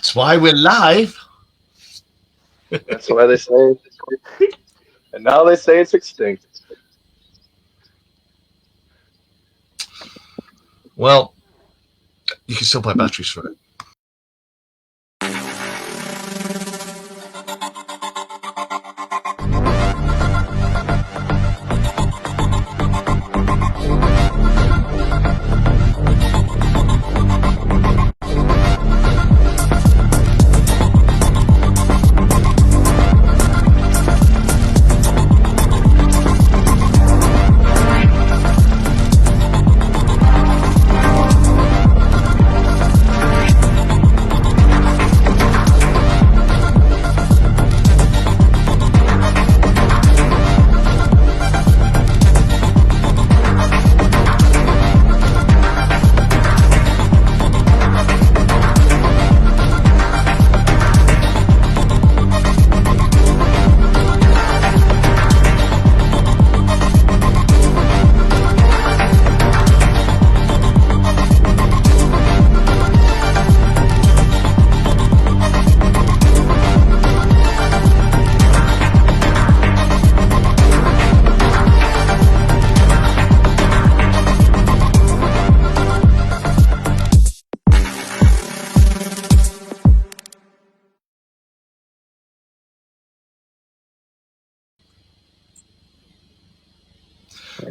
That's why we're live. That's why they say and now they say it's extinct. Well, you can still buy batteries for it.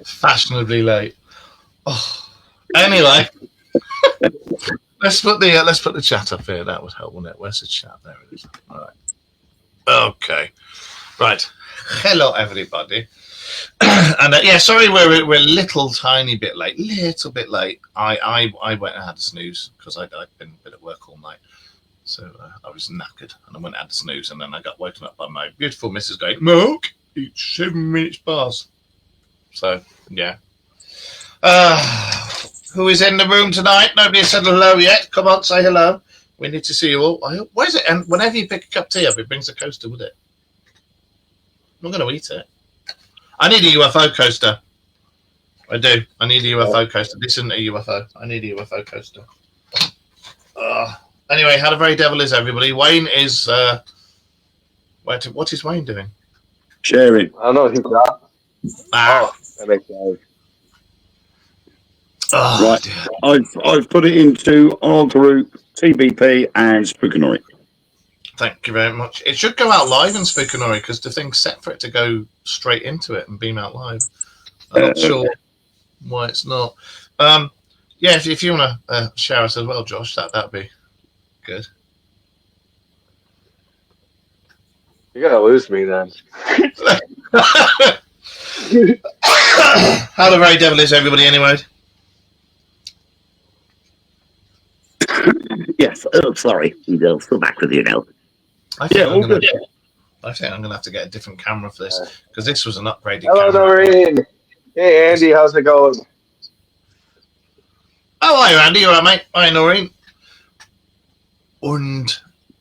Fashionably late. Oh, anyway, let's put the chat up here. That would help, wouldn't it? Where's the chat? There it is. All right. Okay. Right. Hello, everybody. And yeah, sorry, we're a little tiny bit late. I went and had a snooze because I'd been at work all night, so I was knackered, and I went and had a snooze, and then I got woken up by my beautiful missus going, "Mark, it's 7 minutes past." So yeah. Who is in the room tonight? Nobody has said hello yet. Come on, say hello. We need to see you all. Where is it? And whenever you pick a cup of tea up, it brings a coaster with it. I'm not going to eat it. I need a UFO coaster. I do. I need a UFO coaster. This isn't a UFO. I need a UFO coaster. Anyway, how the very devil is everybody? Wayne is... what is Wayne doing? Sharing. I don't know. He's got. That makes sense. Right. I've put it into our group, TBP, and Spookanori. Thank you very much. It should go out live in Spookanori because the thing's set for it to go straight into it and beam out live. I'm not sure why it's not. Yeah, if you want to share us as well, Josh, that'd be good. You're gonna lose me then. How the very devil is everybody anyway? Yes, sorry. Still back with you now. I think I'm going to have to get a different camera for this because this was an upgraded camera. Hello, Noreen. Hey, Andy, how's it going? Oh, hi, Andy. You all right, mate? Hi, Noreen. And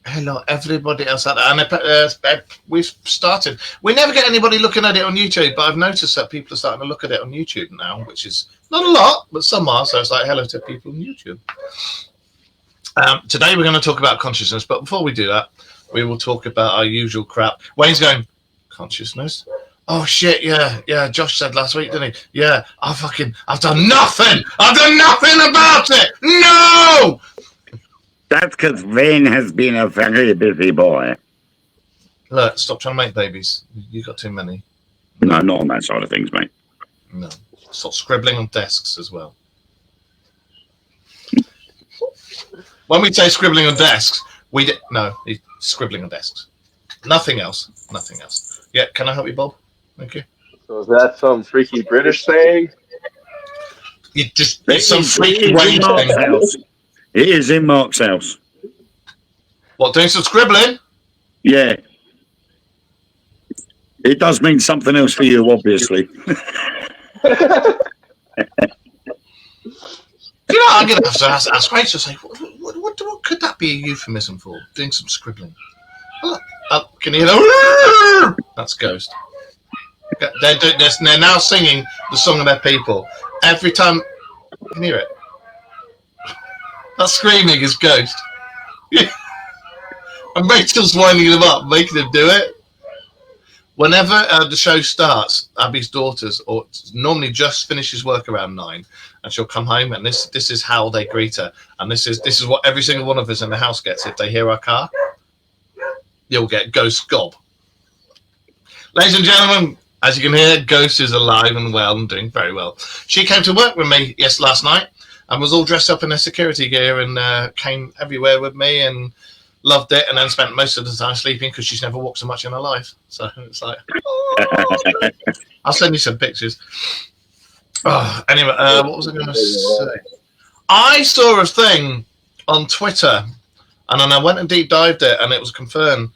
hello, everybody else out there. And we've started. We never get anybody looking at it on YouTube, but I've noticed that people are starting to look at it on YouTube now, which is not a lot, but some are. So it's like hello to people on YouTube. Today we're going to talk about consciousness, but before we do that, we will talk about our usual crap. Wayne's going, consciousness? Oh shit, yeah. Josh said last week, didn't he? Yeah, I've done nothing. I've done nothing about it. No. That's because Wayne has been a very busy boy. Look, stop trying to make babies. You got too many. No, not on that side of things, mate. No, stop scribbling on desks as well. When we say scribbling on desks, he's scribbling on desks. Nothing else. Yeah, can I help you, Bob? Thank you. So is that some freaky British saying? It's some freaky Wayne thing. It is in Mark's house. What, doing some scribbling? Yeah. It does mean something else for you, obviously. You know, I'm going to have to ask Rachel, say, what could that be a euphemism for? Doing some scribbling. Can you hear that? That's Ghost. They're now singing the song of their people. Every time, you can hear it. That screaming is Ghost. And Rachel's winding them up, making them do it. Whenever the show starts, Abby's daughters, or normally just finishes work around 9, and she'll come home, and this is how they greet her, and this is what every single one of us in the house gets if they hear our car. You'll get Ghost Gob. Ladies and gentlemen, as you can hear, Ghost is alive and well and doing very well. She came to work with me last night and was all dressed up in her security gear and came everywhere with me and loved it, and then spent most of the time sleeping because she's never walked so much in her life. So it's like, oh. I'll send you some pictures. Oh, anyway, what was I going to say? I saw a thing on Twitter, and then I went and deep dived it, and it was confirmed.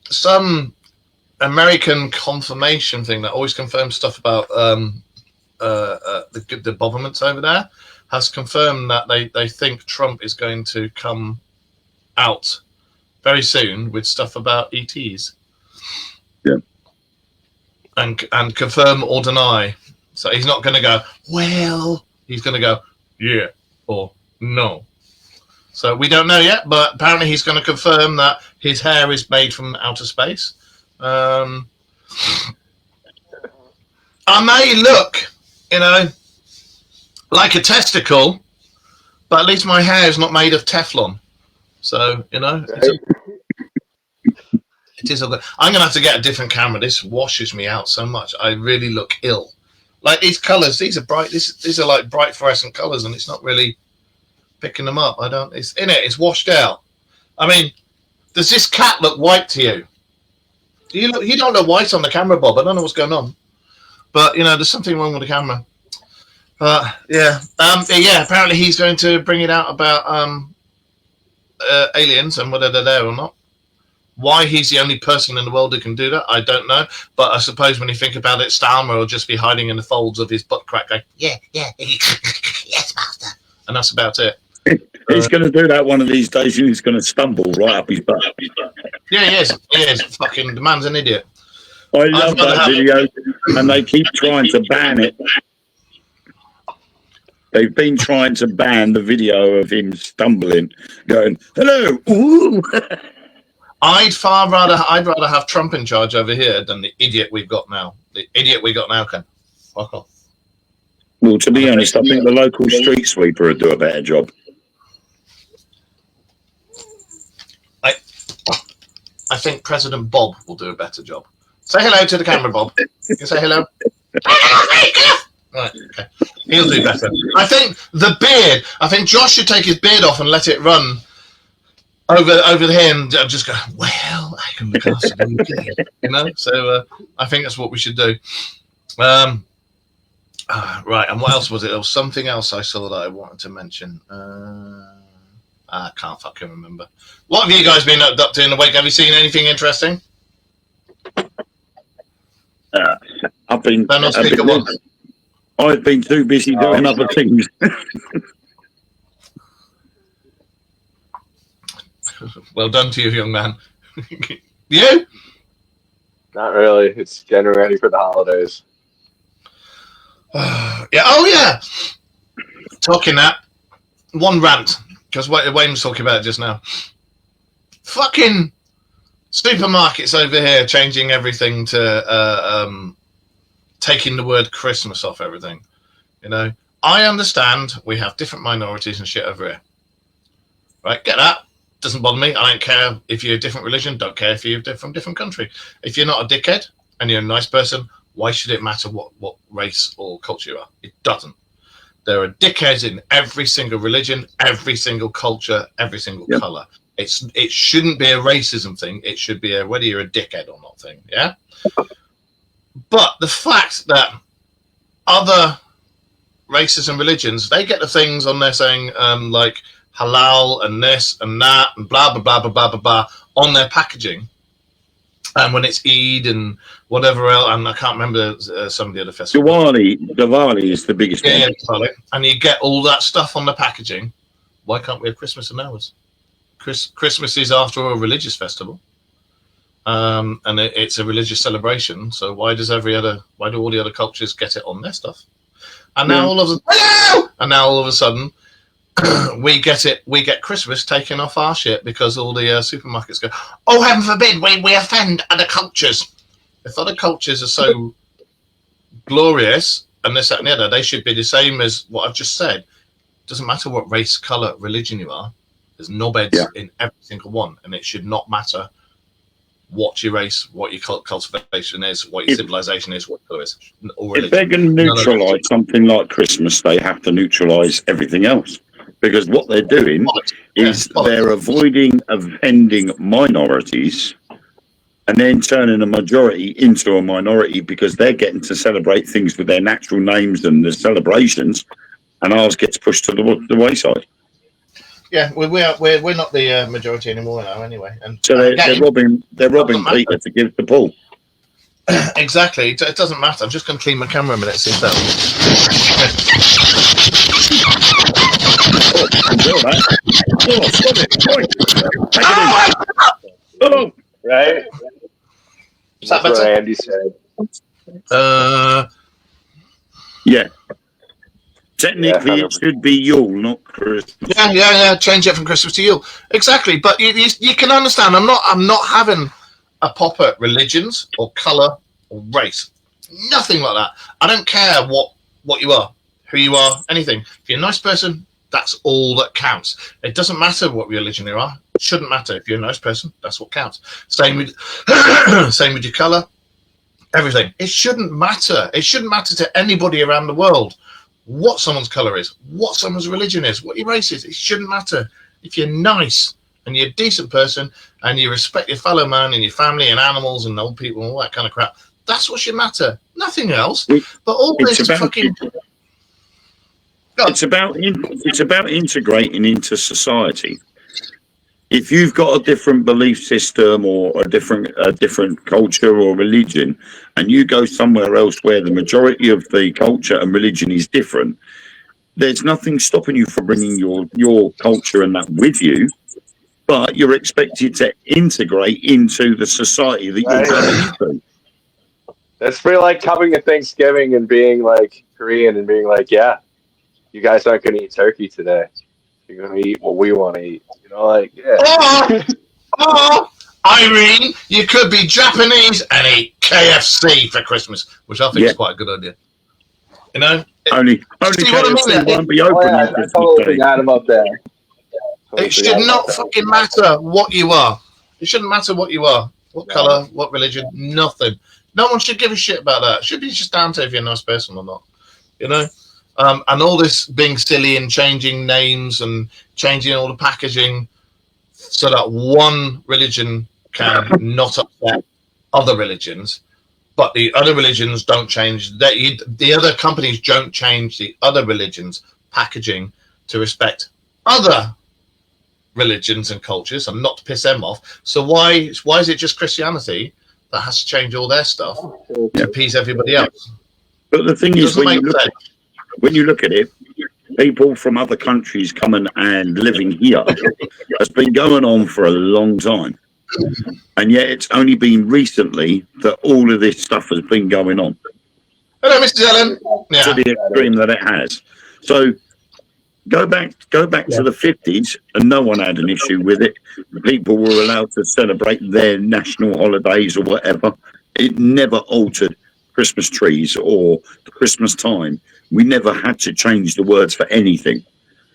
Some American confirmation thing that always confirms stuff about the governments over there has confirmed that they think Trump is going to come out very soon with stuff about ETs. Yeah. And confirm or deny. So he's not going to go, well, he's going to go, yeah, or no. So we don't know yet, but apparently he's going to confirm that his hair is made from outer space. I may look, like a testicle, but at least my hair is not made of Teflon. So, it is. I'm going to have to get a different camera. This washes me out so much. I really look ill. Like these colours, these are bright. These are like bright fluorescent colours, and it's not really picking them up. It's washed out. I mean, does this cat look white to you? You don't look white on the camera, Bob. I don't know what's going on, but there's something wrong with the camera. Yeah. Apparently he's going to bring it out about aliens and whether they're there or not. Why he's the only person in the world who can do that, I don't know. But I suppose when you think about it, Stalmer will just be hiding in the folds of his butt crack going, yeah, yes, master. And that's about it. He's going to do that one of these days, and he's going to stumble right up his butt. Yeah, he is. Fucking, the man's an idiot. I love that video, and they keep trying to ban it. They've been trying to ban the video of him stumbling, going, hello, ooh. I'd rather have Trump in charge over here than the idiot we've got now. The idiot we got now can fuck off. Well, to be honest, I think the local street sweeper would do a better job. I think President Bob will do a better job. Say hello to the camera, Bob. You can say hello. Right, okay. He'll do better. I think the beard. I think Josh should take his beard off and let it run over here and just go, well, I can look after them again. So I think that's what we should do. Right, and what else was it? There was something else I saw that I wanted to mention. I can't fucking remember. What have you guys been up to in the week? Have you seen anything interesting? I've been too busy doing other things. Well done to you, young man. You? Not really. It's getting ready for the holidays. Yeah. Oh, yeah. Talking that. One rant. Because Wayne was talking about it just now. Fucking supermarkets over here changing everything to taking the word Christmas off everything. I understand we have different minorities and shit over here. Right? Get that. Doesn't bother me. I don't care if you're a different religion. Don't care if you're from a different country. If you're not a dickhead and you're a nice person, why should it matter what race or culture you are? It doesn't. There are dickheads in every single religion, every single culture, every single color. It shouldn't be a racism thing. It should be a whether you're a dickhead or not thing. Yeah. But the fact that other races and religions, they get the things on there saying like halal and this and that and blah blah blah blah blah blah blah on their packaging, and when it's Eid and whatever else, and I can't remember some of the other festivals. Diwali is the biggest one. Yeah, and you get all that stuff on the packaging. Why can't we have Christmas and ours? Christmas is, after all, a religious festival, and it's a religious celebration. So why do all the other cultures get it on their stuff? And now all of a sudden, we get Christmas taken off our shit because all the supermarkets go, oh, heaven forbid, we offend other cultures. If other cultures are so glorious and this, that, and the other, they should be the same as what I've just said. Doesn't matter what race, colour, religion you are. There's knobheads in every single one, and it should not matter what your race, what your cultivation is, what your civilization is, what colour is. Or if they're going to neutralise something like Christmas, they have to neutralise everything else. Because what they're doing is they're avoiding offending minorities and then turning a majority into a minority because they're getting to celebrate things with their natural names and the celebrations, and ours gets pushed to the wayside. Yeah, we're not the majority anymore now, anyway. And so they're robbing Peter to give to Paul. Exactly. It doesn't matter. I'm just going to clean my camera a minute. See if that. Oh, stop it! Oh, right. That's what Andy said. Yeah. Technically, it should be Yule, not Christmas. Yeah. Change it from Christmas to Yule. Exactly. But you can understand. I'm not having a pop at religions or colour or race. Nothing like that. I don't care what you are, who you are, anything. If you're a nice person, that's all that counts. It doesn't matter what religion you are. It shouldn't matter. If you're a nice person, that's what counts. Same with your colour. Everything. It shouldn't matter. It shouldn't matter to anybody around the world what someone's colour is, what someone's religion is, what your race is. It shouldn't matter. If you're nice and you're a decent person and you respect your fellow man and your family and animals and old people and all that kind of crap, that's what should matter. Nothing else. But all this fucking... It's about integrating into society. If you've got a different belief system or a different culture or religion, and you go somewhere else where the majority of the culture and religion is different, there's nothing stopping you from bringing your culture and that with you, but you're expected to integrate into the society that you're going into. That's pretty like coming to Thanksgiving and being like Korean and being like, yeah, you guys aren't going to eat turkey today. You're going to eat what we want to eat. You know, like, yeah. Or, Irene, you could be Japanese and eat KFC for Christmas, which I think is quite a good idea. You know? Only KFC won't be open. I totally forgot about that. It should not fucking matter what you are. It shouldn't matter what you are. What colour, what religion, nothing. No one should give a shit about that. It should be just down to if you're a nice person or not. You know? And all this being silly and changing names and changing all the packaging so that one religion can not upset other religions, but the other religions don't change. The other companies don't change the other religions' packaging to respect other religions and cultures and not to piss them off. So why is it just Christianity that has to change all their stuff to appease everybody else? But the thing is, when you look at it, people from other countries coming and living here has been going on for a long time. And yet it's only been recently that all of this stuff has been going on. Hello, Mrs. Ellen. Yeah. To the extreme that it has. So go back to the 50s and no one had an issue with it. People were allowed to celebrate their national holidays or whatever. It never altered Christmas trees or the Christmas time. We never had to change the words for anything.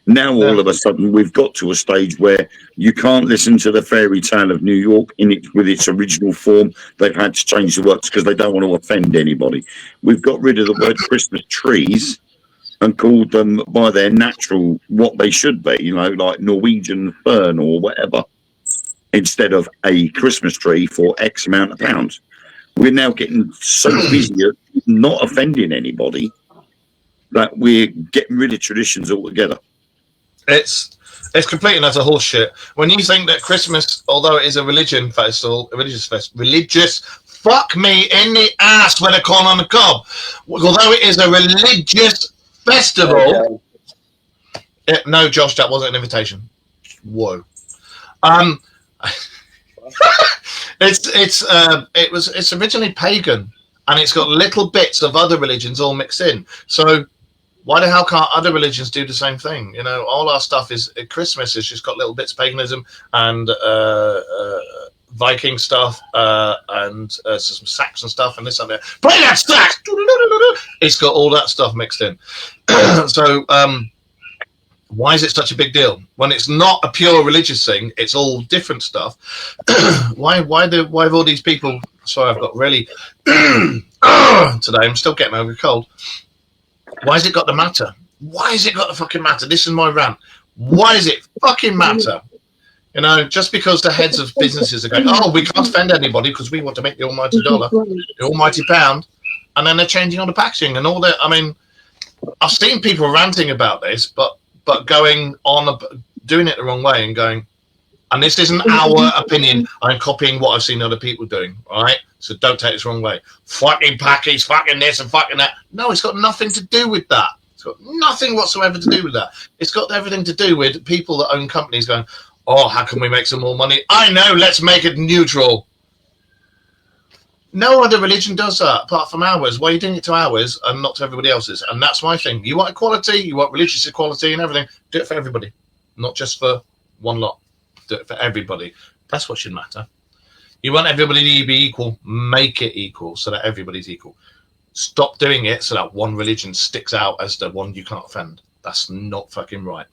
Now, all of a sudden, we've got to a stage where you can't listen to the fairy tale of New York with its original form. They've had to change the words because they don't want to offend anybody. We've got rid of the word Christmas trees and called them by their natural, what they should be, you know, like Norwegian fern or whatever, instead of a Christmas tree for X amount of pounds. We're now getting so busy at not offending anybody that we're getting rid of traditions altogether. It's completely and utter horseshit. When you think that Christmas, although it is a religious festival, fuck me in the ass when I call on the cob. Although it is a religious festival, no, Josh, that wasn't an invitation. Whoa. It's originally pagan, and it's got little bits of other religions all mixed in. So Why the hell can't other religions do the same thing? You know, all our stuff is Christmas has just got little bits of paganism and Viking stuff and some Saxon stuff and this and that. Play that sax. It's got all that stuff mixed in. So why is it such a big deal when it's not a pure religious thing? It's all different stuff. Why have all these people? Sorry, I've got really today. I'm still getting over a cold. Why has it got to matter? Why has it got to fucking matter? This is my rant. Why does it fucking matter? You know, just because the heads of businesses are going, oh, we can't offend anybody because we want to make the almighty dollar, the almighty pound, and then they're changing all the packaging and all that. I mean, I've seen people ranting about this, but going on, doing it the wrong way and going, and this isn't our opinion. I'm copying what I've seen other people doing, all right? So don't take this the wrong way. Fucking package, fucking this and fucking that. No, it's got nothing to do with that. It's got nothing whatsoever to do with that. It's got everything to do with people that own companies going, oh, how can we make some more money? I know, let's make it neutral. No other religion does that apart from ours. Why are you doing it to ours and not to everybody else's? And that's my thing. You want equality, you want religious equality and everything. Do it for everybody, not just for one lot. Do it for everybody. That's what should matter. You want everybody to be equal, make it equal so that everybody's equal. Stop doing it so that one religion sticks out as the one you can't offend. That's not fucking right.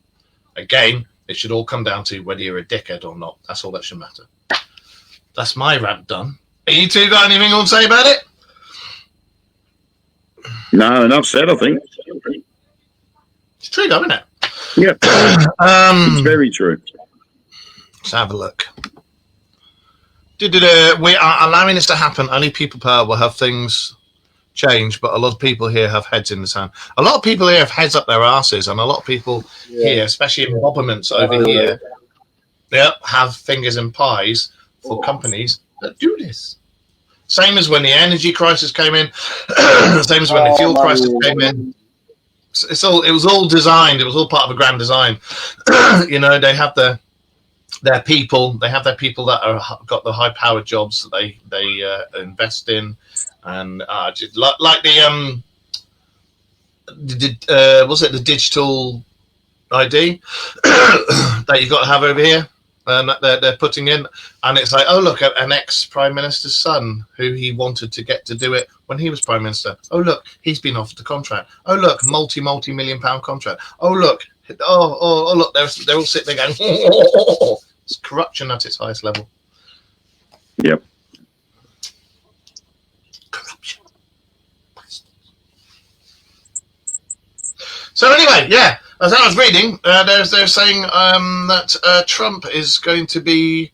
Again, it should all come down to whether you're a dickhead or not. That's all that should matter. That's my rant done. You two got anything you want to say about it? No, enough said, I think. It's true though, isn't it? Yeah. It's very true. Let's have a look. We are allowing this to happen. Only people power will have things change, but a lot of people here have heads in the sand. A lot of people here have heads up their asses, and a lot of people here, especially in governments over here, have fingers in pies for companies that do this. Same as when the energy crisis came in, same as when the fuel crisis came in. It was all designed. It was all part of a grand design. You know, they have their people. They have their people that are got the high-powered jobs that they invest in, and just like the was it the digital ID that you've got to have over here, and they're putting in, and it's like, oh look, an ex-prime minister's son who he wanted to get to do it when he was prime minister. Oh look, he's been offered the contract. Oh look, multi-million-pound contract. Oh look, oh look, they're all sitting there going. It's corruption at its highest level. Yep. Corruption. So anyway, yeah, as I was reading, they're saying that Trump is going to be,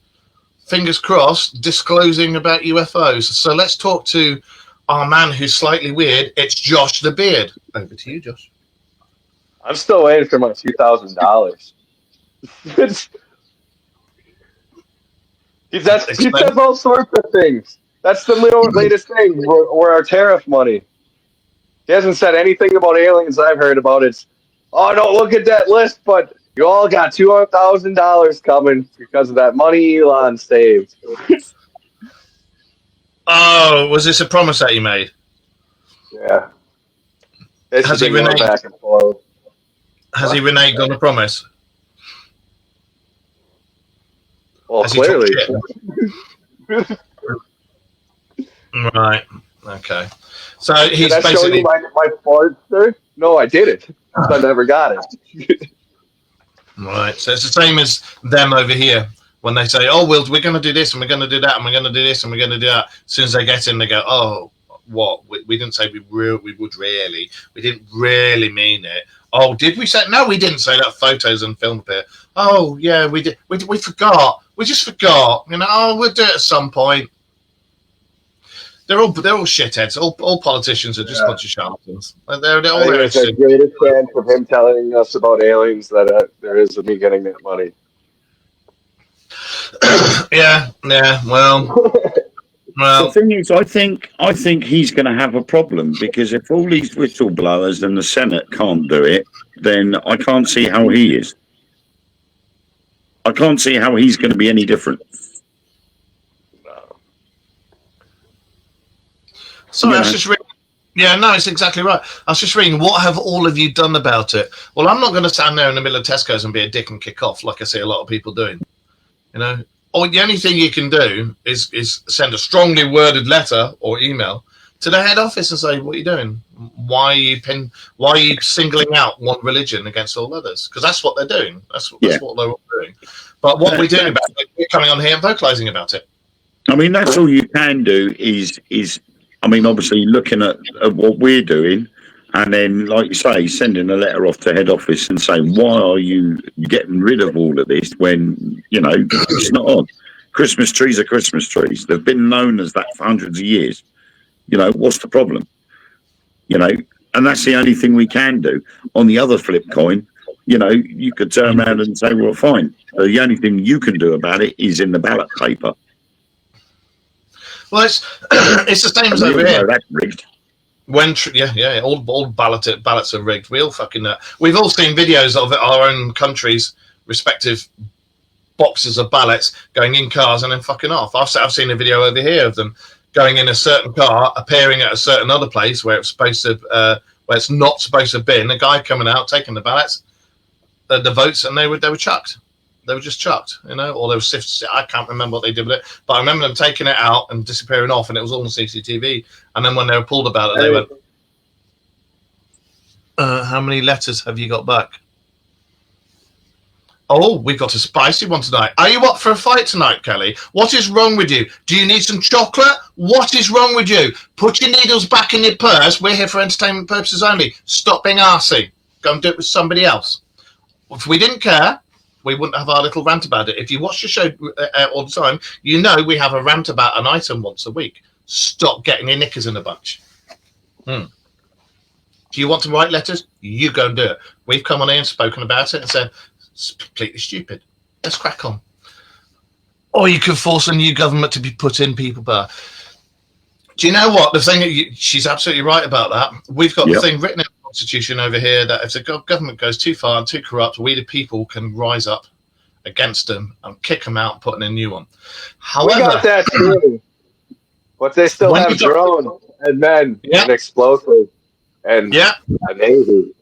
fingers crossed, disclosing about UFOs. So let's talk to our man who's slightly weird. It's Josh the Beard. Over to you, Josh. I'm still waiting for my $2,000. He says all sorts of things. That's the latest thing. Where our tariff money. He hasn't said anything about aliens I've heard about. It's, oh, don't look at that list, but you all got $200,000 coming because of that money Elon saved. Oh, was this a promise that he made? Yeah. Has he reneged? Back and forth. Has he reneged on the promise? Well, Has clearly. Right. Okay. So he's Did I show basically you my Fordster? No, I didn't. I never got it. Right. So it's the same as them over here when they say, "Oh, we're going to do this and we're going to do that and we're going to do this and we're going to do that." As soon as they get in, they go, "Oh, what? We didn't say we would really. We didn't really mean it." Oh, did we say? No, we didn't say that. Photos and film appear. Oh, yeah, we did. We forgot. We just forgot. You know. Oh, we'll do it at some point. They're all shitheads. All politicians are just a bunch of charlatans. They're all there. It's the greatest chance of him telling us about aliens that there is of me getting that money. Yeah. Well. The thing is, I think he's going to have a problem because if all these whistleblowers and the Senate can't do it, then I can't see how he is. I can't see how he's going to be any different. No. So that's just Yeah, no, it's exactly right. I was just reading, what have all of you done about it? Well, I'm not going to stand there in the middle of Tesco's and be a dick and kick off like I see a lot of people doing. You know, or the only thing you can do is send a strongly worded letter or email to the head office and say, what are you doing? Why are you singling out one religion against all others? Because that's what they're doing. That's what they're all doing. But what we're doing about it, we're coming on here and vocalising about it. I mean, that's all you can do is I mean, obviously looking at what we're doing, and then, like you say, sending a letter off to head office and saying, why are you getting rid of all of this when, you know, it's not on. Christmas trees are Christmas trees. They've been known as that for hundreds of years. You know, what's the problem? You know, and that's the only thing we can do. On the other flip coin, you know, you could turn around and say, well, fine. The only thing you can do about it is in the ballot paper. Well, it's the same as over here. That's rigged. When all ballots are rigged. We all fucking know. We've all seen videos of our own country's respective boxes of ballots going in cars and then fucking off. I've seen a video over here of them going in a certain car, appearing at a certain other place where it's supposed to, where it's not supposed to have been. A guy coming out taking the ballots, the votes, and they were chucked. They were just chucked, you know, or they were sifted. I can't remember what they did with it, but I remember them taking it out and disappearing off, and it was all on CCTV. And then when they were pulled about it, they went, how many letters have you got back? Oh, we've got a spicy one tonight. Are you up for a fight tonight, Kelly? What is wrong with you? Do you need some chocolate? What is wrong with you? Put your needles back in your purse. We're here for entertainment purposes only. Stop being arsey. Go and do it with somebody else. If we didn't care, we wouldn't have our little rant about it. If you watch the show all the time, you know we have a rant about an item once a week. Stop getting your knickers in a bunch. Do you want to write letters? You go and do it. We've come on here and spoken about it and said, it's completely stupid. Let's crack on. Or you could force a new government to be put in, people. But do you know what? The thing, she's absolutely right about that. We've got the thing written in the Constitution over here that if the government goes too far and too corrupt, we the people can rise up against them and kick them out and put in a new one. However, we got that too. But they still have drones and men and explosives and a navy.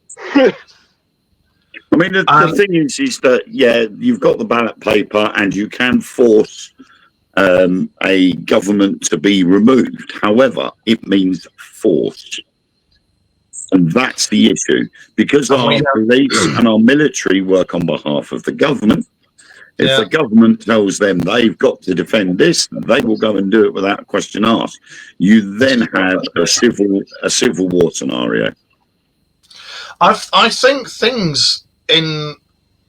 I mean, the thing is that, you've got the ballot paper and you can force a government to be removed. However, it means forced. And that's the issue. Because our police and our military work on behalf of the government, if the government tells them they've got to defend this, they will go and do it without a question asked. You then have a civil war scenario. I think things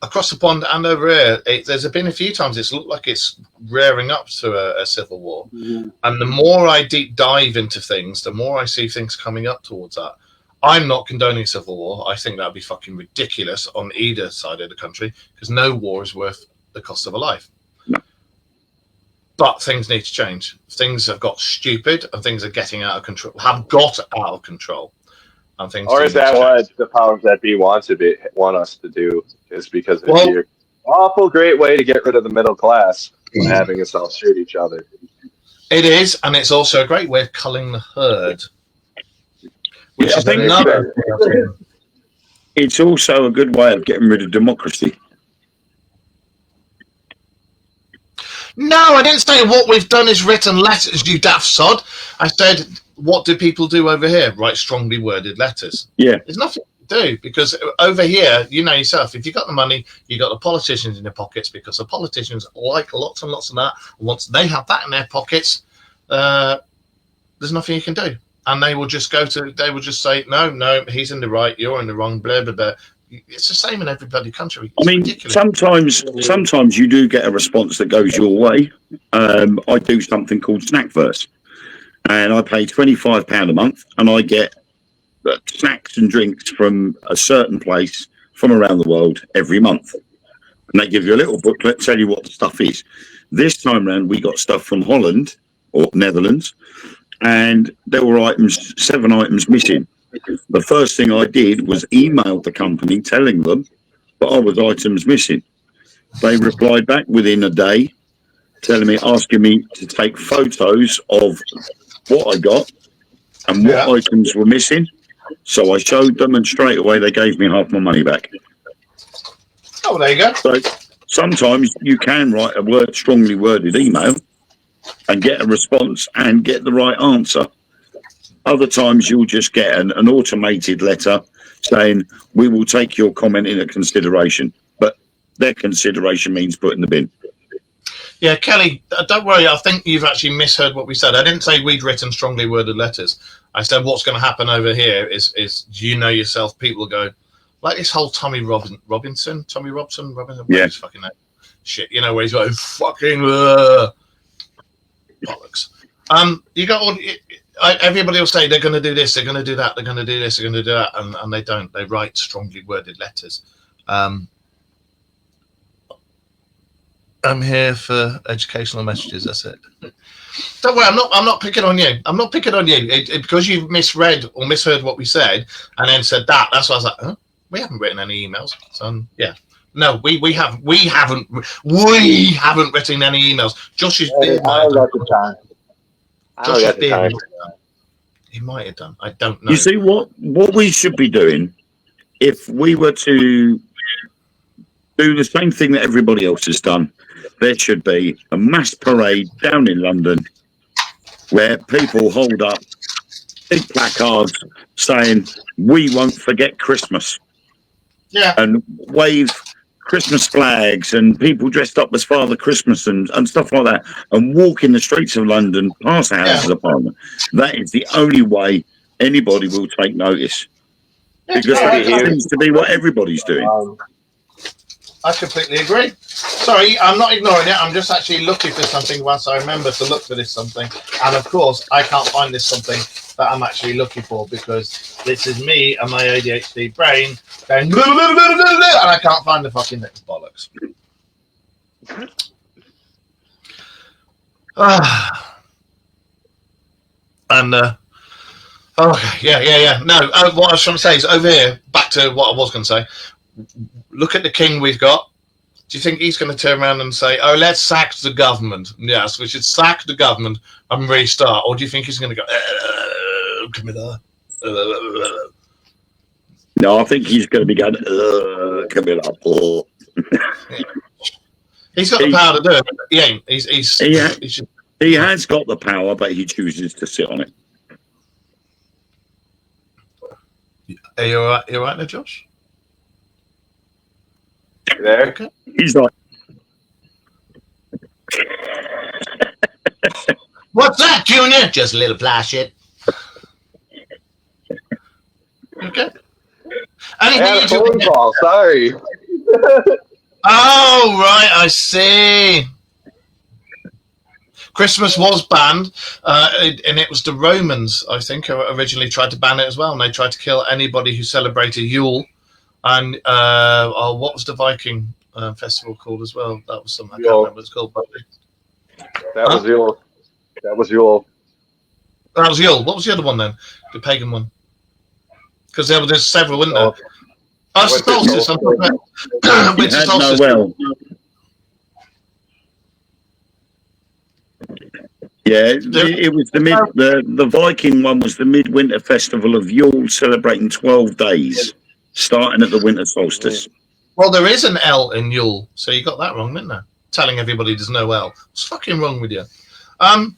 across the pond and over here, there's been a few times it's looked like it's rearing up to a civil war. And the more I deep dive into things, the more I see things coming up towards that. I'm not condoning civil war. I think that'd be fucking ridiculous on either side of the country because no war is worth the cost of a life. No. But things need to change. Things have got stupid and things are getting out of control. Have got out of control. And things. Or is that what the powers that be want us to do? Is because it'd be an awful great way to get rid of the middle class, having us all shoot each other. It is, and it's also a great way of culling the herd. Which is another. It's also a good way of getting rid of democracy. No, I didn't say what we've done is written letters, you daft sod. I said, what do people do over here? Write strongly worded letters. Yeah. There's nothing to do because over here, you know yourself, if you've got the money, you've got the politicians in their pockets because the politicians like lots and lots of that. And once they have that in their pockets, there's nothing you can do. And they will just say, no, he's in the right, you're in the wrong, blah, blah, blah. It's the same in every bloody country. It's ridiculous. sometimes you do get a response that goes your way. I do something called Snackverse, and I pay £25 a month, and I get snacks and drinks from a certain place from around the world every month. And they give you a little booklet, tell you what the stuff is. This time round, we got stuff from Holland or Netherlands, and there were 7 items missing. The first thing I did was email the company telling them that I was items missing. They replied back within a day, asking me to take photos of what I got and what items were missing. So I showed them, and straight away they gave me half my money back. Oh, there you go. So sometimes you can write a strongly worded email and get a response and get the right answer. Other times you'll just get an automated letter saying, we will take your comment into consideration. But their consideration means put in the bin. Yeah, Kelly, don't worry. I think you've actually misheard what we said. I didn't say we'd written strongly worded letters. I said what's going to happen over here is do you know yourself? People go, like this whole Tommy Robinson, yeah, fucking name. Shit, you know, where he's like fucking bollocks. You got all. Everybody will say they're going to do this, they're going to do that, they're going to do this, they're going to do that, and they don't. They write strongly worded letters. I'm here for educational messages. That's it. Don't worry. I'm not picking on you. I'm not picking on you because you've misread or misheard what we said and then said that. That's why I was like, huh? We haven't written any emails. So yeah, no, we haven't written any emails. Josh's beard. I don't got the time. Josh's beard. He might have done. I don't know. You see what we should be doing if we were to do the same thing that everybody else has done. There should be a mass parade down in London where people hold up big placards saying, we won't forget Christmas. Yeah. And wave Christmas flags and people dressed up as Father Christmas and stuff like that, and walk in the streets of London past the Houses of Parliament. That is the only way anybody will take notice. Because that seems to be what everybody's doing. I completely agree. Sorry, I'm not ignoring it. I'm just actually looking for something once I remember to look for this something. And of course, I can't find this something that I'm actually looking for because this is me and my ADHD brain going, and I can't find the fucking little bollocks. Yeah. No, what I was trying to say is over here, back to what I was going to say. Look at the king we've got. Do you think he's going to turn around and say, oh, let's sack the government? Yes, we should sack the government and restart. Or do you think he's going to go, Camilla? No, I think he's going to be going, Camilla. He's got the power to do it. He ain't. He has got the power, but he chooses to sit on it. Are you all right? You all right there, Josh? You there? Okay. He's like, what's that, Junior? Just a little fly shit. Okay. I had a phone call. Sorry. Oh, right. I see. Christmas was banned, and it was the Romans, I think, who originally tried to ban it as well, and they tried to kill anybody who celebrated Yule. And what was the Viking festival called as well? That was something I can't remember what it's called. But that was Yule. That was Yule. That was Yule. What was the other one then? The pagan one? Because there's several, weren't there? Oh, solstice. Winter solstice. Noel. Yeah, it was the Viking one was the midwinter festival of Yule, celebrating 12 days, starting at the winter solstice. Well, there is an L in Yule, so you got that wrong, didn't you? Telling everybody there's no L. What's fucking wrong with you? But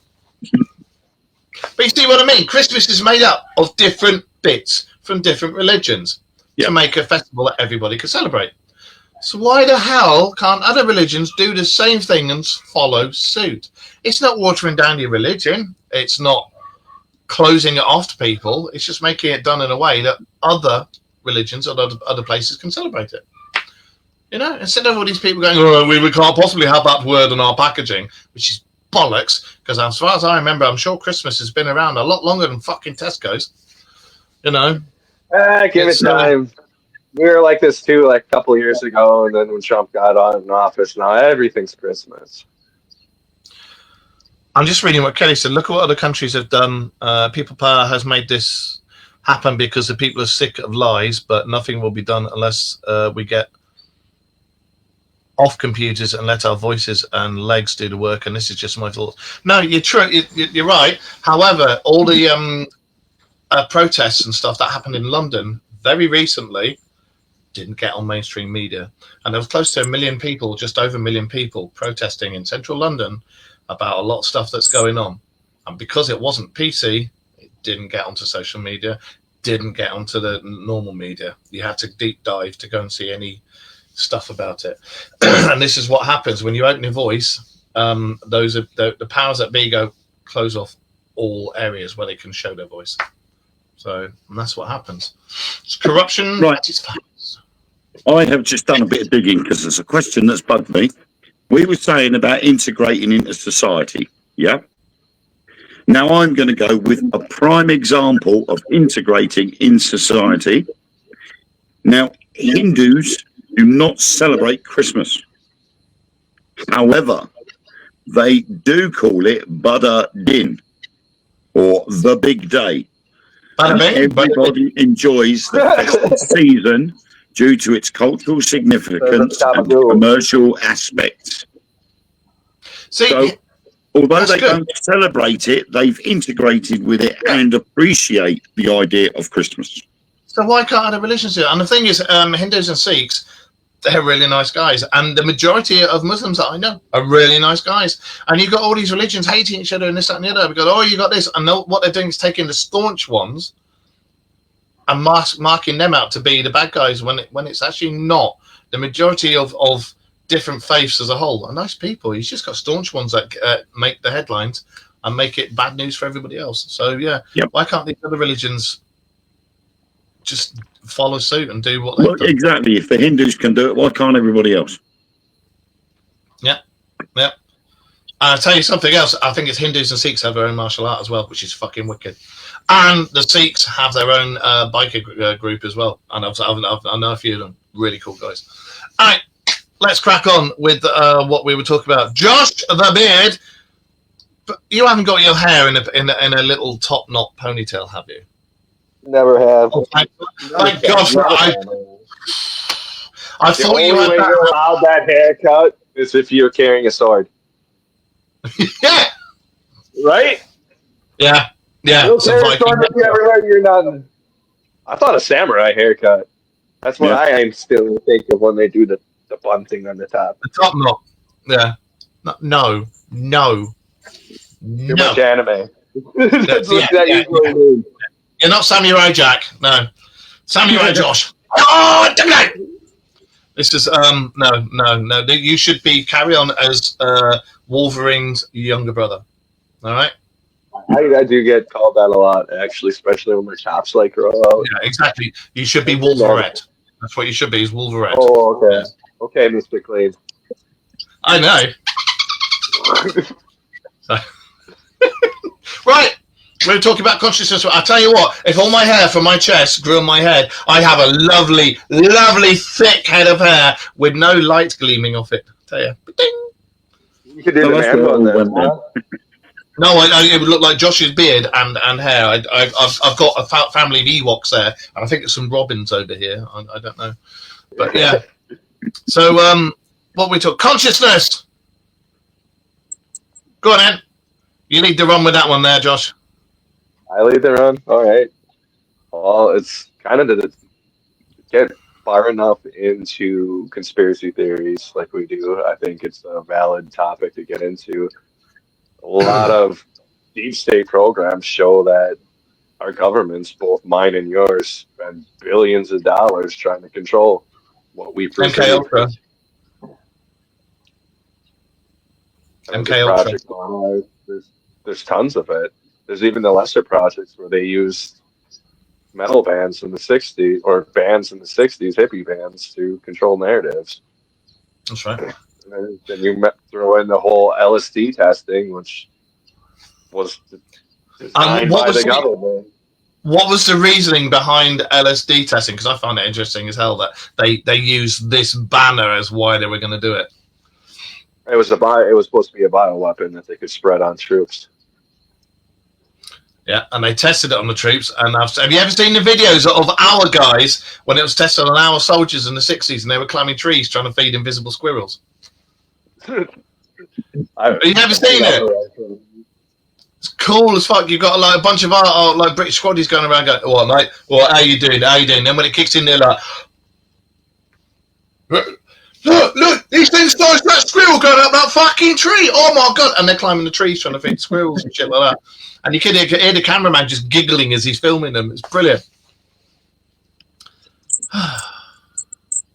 you see what I mean? Christmas is made up of different bits from different religions to make a festival that everybody can celebrate. So why the hell can't other religions do the same thing and follow suit? It's not watering down your religion. It's not closing it off to people. It's just making it done in a way that other religions or other places can celebrate it. You know, instead of all these people going, oh, we can't possibly have that word on our packaging, which is bollocks, because as far as I remember, I'm sure Christmas has been around a lot longer than fucking Tesco's. You know? Give it time. We were like this too, like a couple of years ago, and then when Trump got in office, now everything's Christmas. I'm just reading what Kelly said. Look at what other countries have done. People Power has made this happen because the people are sick of lies, but nothing will be done unless we get off computers and let our voices and legs do the work. And this is just my thoughts. No, you're true. You're right. However, all the protests and stuff that happened in London very recently didn't get on mainstream media, and there was close to 1 million people, just over 1 million people protesting in central London about a lot of stuff that's going on, and because it wasn't PC, it didn't get onto social media, didn't get onto the normal media. You had to deep dive to go and see any stuff about it. And this is what happens when you open your voice. Those are the powers that be go close off all areas where they can show their voice. So that's what happens. It's corruption. Right. At its finest. I have just done a bit of digging because there's a question that's bugged me. We were saying about integrating into society. Yeah. Now I'm going to go with a prime example of integrating in society. Now, Hindus do not celebrate Christmas. However, they do call it Buddha Din, or the big day. Everybody enjoys the festive season due to its cultural significance and commercial aspects. See, So, although that's they good. don't celebrate it, they've integrated with it and appreciate the idea of Christmas. so why can't other religions do it? And the thing is, Hindus and Sikhs, they're really nice guys, and the majority of Muslims that I know are really nice guys. And you've got all these religions hating each other and this, that, and the other because, oh, you got this, and what they're doing is taking the staunch ones and marking them out to be the bad guys when it's actually not. The majority of different faiths as a whole are nice people. You've just got staunch ones that make the headlines and make it bad news for everybody else. So yeah, Yep. Why can't these other religions just follow suit and do what they've Well, done? exactly. If the Hindus can do it, why can't everybody else? Yeah. I'll tell you something else. I think it's Hindus and Sikhs have their own martial art as well, which is fucking wicked. And the Sikhs have their own biker group as well. And I know a few of them. Really cool guys. All right, let's crack on with what we were talking about. Josh the Beard. But you haven't got your hair in a little top knot ponytail, have you? Never have. Oh, thank God for it. I The thought only you way had you're that. allowed that haircut is if you're carrying a sword, Yeah. right? Yeah. You'll It's a carry a Viking sword if you ever heard you're not. I thought a samurai haircut. That's what Yeah. I am still think of when they do the bun thing on the top. The top knot. Yeah. No. Too much anime. That's what Yeah, that yeah, usually means. You're not Samurai Jack. No. Samurai Josh. Oh, damn it! This is no. You should carry on as Wolverine's younger brother. All right. I do get called that a lot, actually, especially when my chops like grow out. Yeah, exactly. You should be Wolverette. That's what you should be. Is Wolverette. Oh, okay. Okay, Mr. Clean. I know. Right. We're talking about consciousness. I'll tell you what, if all my hair from my chest grew on my head, I have a lovely, lovely thick head of hair with no light gleaming off it. I'll tell you. Ding. You could do the man bun then. Huh? No, it would look like Josh's beard and hair. I've got a family of Ewoks there, and I think there's some Robins over here. I don't know. But yeah. So, what we talk consciousness. Go on, then. You need to run with that one there, Josh. I lead the run. All right. Well, it's kind of to get far enough into conspiracy theories like we do. I think it's a valid topic to get into. A lot of deep state programs show that our governments, both mine and yours, spend billions of dollars trying to control what we MK perceive. Ultra. There's MK a Ultra. project on it. There's tons of it. There's even the lesser projects where they use metal bands in the 60s, or bands in the 60s, hippie bands, to control narratives. That's right. And then you throw in the whole LSD testing, which was designed what by was the the- government. What was the reasoning behind LSD testing? Because I found it interesting as hell that they used this banner as why they were going to do it. It was supposed to be a bioweapon that they could spread on troops. Yeah, and they tested it on the troops. And have you ever seen the videos of our guys when it was tested on our soldiers in the 60s and they were climbing trees trying to feed invisible squirrels? Have you never seen it? It's cool as fuck. You've got like a bunch of like British squaddies going around going, "What, mate? What? How you doing? How you doing?" Then when it kicks in, they're like, "Look, these things started that squirrel going up that fucking tree. Oh my god!" And they're climbing the trees trying to feed squirrels and shit like that. And you can hear the cameraman just giggling as he's filming them. It's brilliant.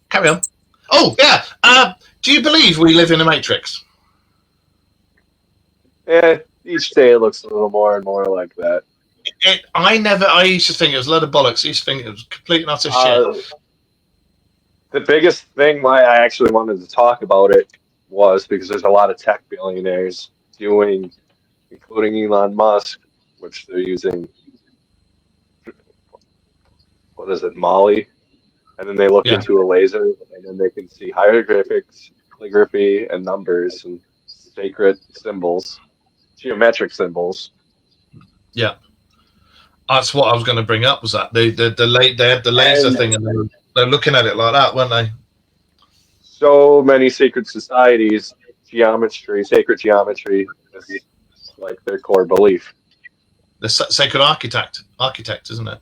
Carry on. Oh yeah. Do you believe we live in a matrix? Yeah, each day it looks a little more and more like that. I used to think it was a load of bollocks. I used to think it was complete and utter shit. The biggest thing why I actually wanted to talk about it was because there's a lot of tech billionaires doing, including Elon Musk, which they're using, what is it, Molly? And then they look into a laser, and then they can see hieroglyphics, calligraphy, and numbers, and sacred symbols, geometric symbols. Yeah. That's what I was going to bring up, was that they had the laser thing, and they're looking at it like that, weren't they? So many secret societies, sacred geometry is like their core belief. The sacred architect, isn't it?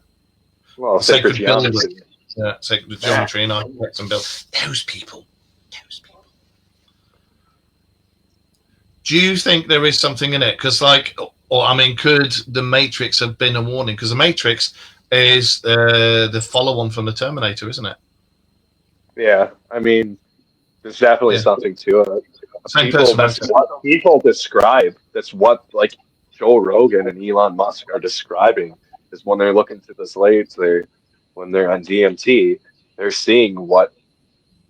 Well, sacred geometry. Yeah, sacred geometry and architects and build. Those people. Do you think there is something in it? Because, could the Matrix have been a warning? Because the Matrix is the follow-on from the Terminator, isn't it? Yeah, I mean, there's definitely something to it. That's what people describe. That's what, like, Joe Rogan and Elon Musk are describing, is when they're looking to this laser, when they're on DMT, they're seeing what,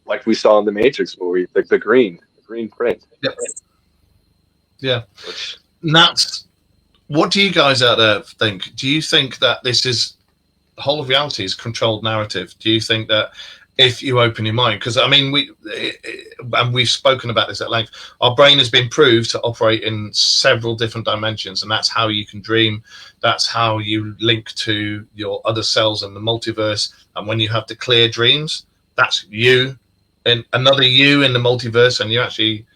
like we saw in the Matrix movie, the green print. Yep. Yeah. That's, what do you guys out there think? Do you think that this is, the whole of reality is controlled narrative? Do you think that if you open your mind, because I mean, we've spoken about this at length, our brain has been proved to operate in several different dimensions, and that's how you can dream. That's how you link to your other cells in the multiverse. And when you have the clear dreams, that's you and another you in the multiverse, and you're actually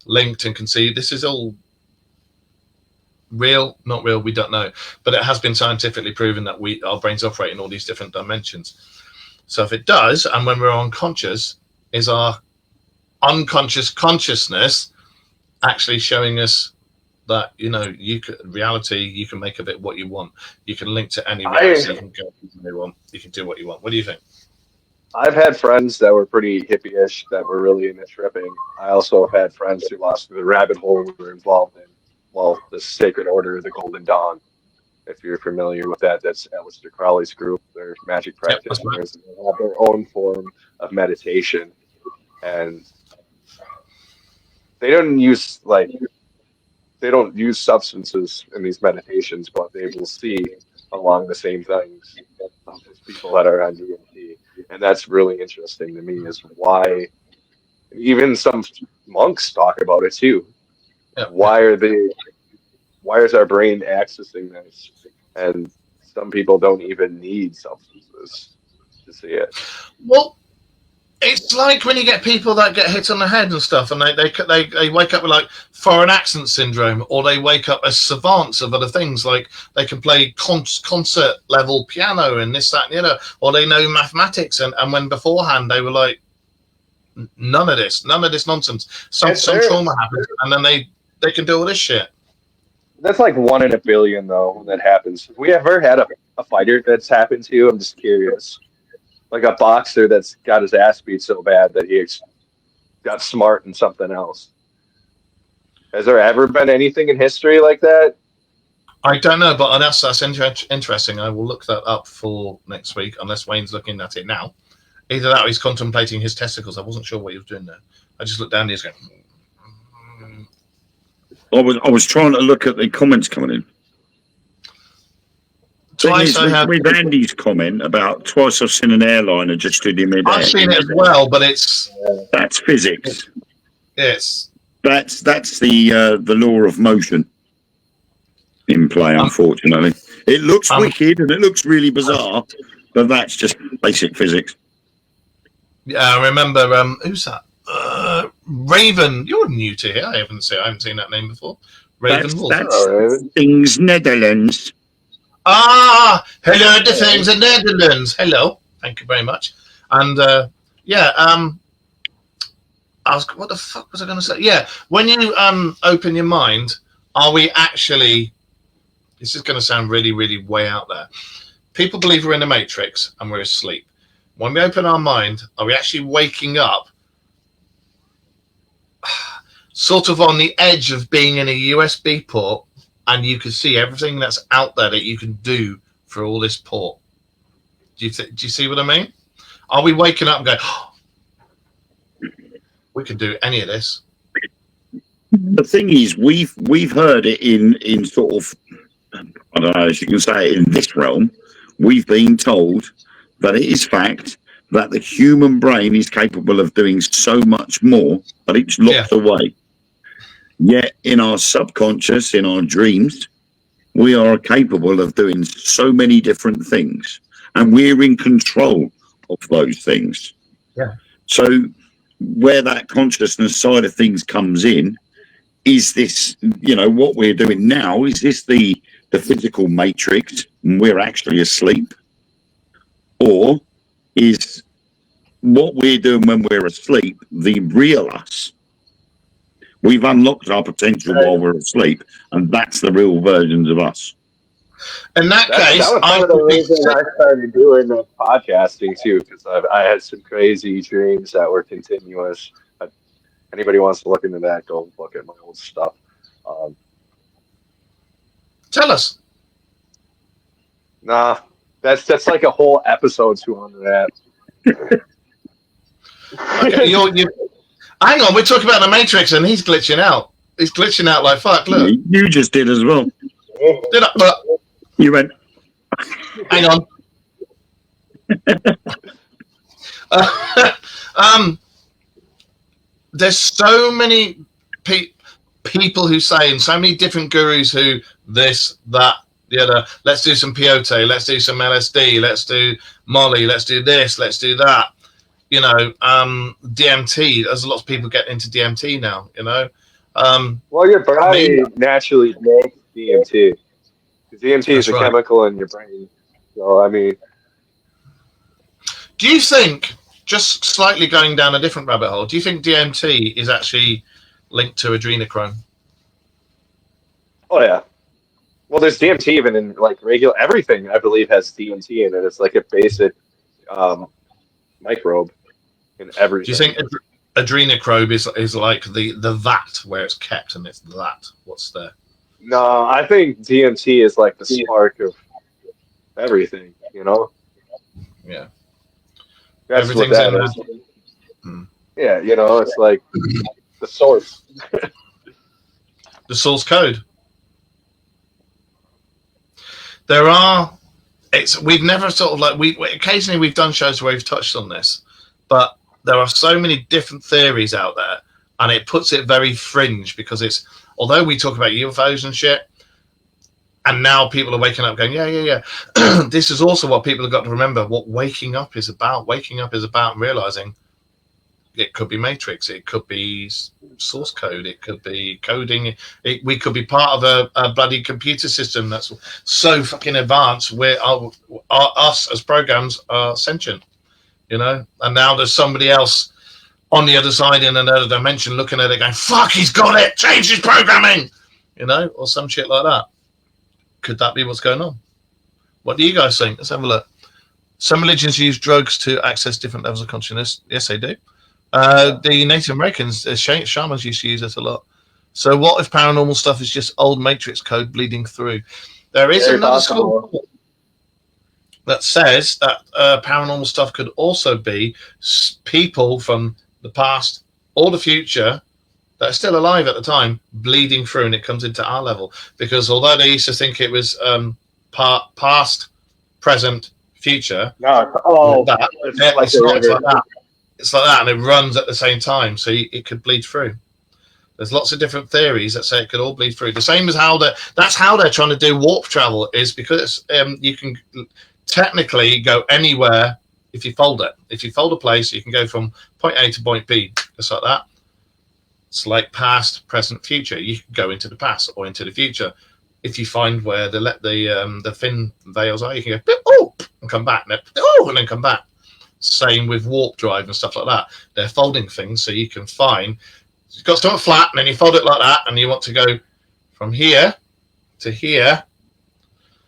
linked and can see. This is all real, not real, we don't know, but it has been scientifically proven that our brains operate in all these different dimensions. So if it does, and when we're unconscious, is our unconscious consciousness actually showing us that, you can make of it what you want. You can link to any reality, you can go where you want, you can do what you want. What do you think? I've had friends that were pretty hippie-ish that were really into tripping. I also have had friends who lost the rabbit hole we were involved in. Well, the Sacred Order of the Golden Dawn. If you're familiar with that, that's Aleister Crowley's group. They're magic practitioners. And they have their own form of meditation. And they don't use substances in these meditations, but they will see along the same things as people that are on DMT. And that's really interesting to me, is why even some monks talk about it too. Yeah. Why is our brain accessing this? And some people don't even need substances to see it. Well, it's like when you get people that get hit on the head and stuff, and they wake up with like foreign accent syndrome, or they wake up as savants of other things, like they can play concert level piano and this, that, and the other, or they know mathematics, and when beforehand they were like, none of this nonsense. Some trauma happens, and then they can do all this shit. That's like 1 in a billion, though, when that happens. Have we ever had a fighter that's happened to? I'm just curious. Like a boxer that's got his ass beat so bad that he got smart in something else. Has there ever been anything in history like that? I don't know, but that's interesting. I will look that up for next week, unless Wayne's looking at it now. Either that or he's contemplating his testicles. I wasn't sure what he was doing there. I just looked down and he's going... I was trying to look at the comments coming in. With Andy's comment about twice I've seen an airliner just stood in midair. I've seen it as well, but that's physics. Yes, that's the law of motion in play. Unfortunately, it looks wicked and it looks really bizarre, but that's just basic physics. Yeah, I remember. Who's that? Raven. You're new to here. I haven't seen that name before. Ravenwolf. That's Things Netherlands. Ah, hello to Things in Netherlands. Hello, thank you very much. And what the fuck was I going to say? Yeah, when you open your mind, are we actually? This is going to sound really, really way out there. People believe we're in the Matrix and we're asleep. When we open our mind, are we actually waking up, sort of on the edge of being in a USB port? And you can see everything that's out there that you can do for all this port. Do you see what I mean? Are we waking up and going, oh, we can do any of this? The thing is, we've heard it in sort of, I don't know, as you can say it in this realm. We've been told that it is fact that the human brain is capable of doing so much more, but it's locked away. Yet in our subconscious, in our dreams, we are capable of doing so many different things, and we're in control of those things. Yeah. So where that consciousness side of things comes in is this, what we're doing now, is this the physical matrix and we're actually asleep? Or is what we're doing when we're asleep the real us? We've unlocked our potential while we're asleep, and that's the real versions of us. In that case, that was part of the reason I started doing the podcasting too, because I had some crazy dreams that were continuous. Anybody wants to look into that, go look at my old stuff. Tell us. Nah, that's like a whole episode on that. Okay, hang on, we're talking about the Matrix, and he's glitching out. He's glitching out like fuck. Look, you just did as well. Did I? You went. Hang on. There's so many people who say, and so many different gurus who this, that, the other. Let's do some peyote. Let's do some LSD. Let's do Molly. Let's do this. Let's do that. DMT. There's lots of people getting into DMT now. Well, your body naturally makes DMT. DMT is a chemical in your brain. So, do you think, just slightly going down a different rabbit hole, do you think DMT is actually linked to adrenochrome? Oh, yeah. Well, there's DMT even in regular everything. I believe has DMT in it. It's like a basic microbe in everything. Do you think adrenochrome is like the vat where it's kept, and it's that what's there? No, I think DMT is like the spark of everything. Yeah. That's what that is. Yeah, it's like the source. The source code. We've never sort of occasionally we've done shows where we've touched on this, but there are so many different theories out there, and it puts it very fringe, because although we talk about UFOs and shit, and now people are waking up going, yeah. This is also what people have got to remember, what waking up is about. Waking up is about realizing it could be Matrix, it could be source code, it could be coding, we could be part of a bloody computer system that's so fucking advanced where us as programs are sentient, and now there's somebody else on the other side in another dimension looking at it going, fuck, he's got it, change his programming, or some shit like that. Could that be what's going on? What do you guys think? Let's have a look. Some religions use drugs to access different levels of consciousness. Yes, they do. The Native Americans, shamans used to use it a lot. So what if paranormal stuff is just old Matrix code bleeding through? There is another school that says that paranormal stuff could also be people from the past or the future that are still alive at the time bleeding through, and it comes into our level. Because although they used to think it was past, present, future, it's not like that. It's like that, and it runs at the same time, so it could bleed through. There's lots of different theories that say it could all bleed through. The same as that's how they're trying to do warp travel, is because you can technically go anywhere if you fold it. If you fold a place, you can go from point A to point B, just like that. It's like past, present, future. You can go into the past or into the future. If you find where the fin veils are, you can go oh and come back, and then come back. Same with warp drive and stuff like that. They're folding things, so you can find. You've got something flat, and then you fold it like that, and you want to go from here to here.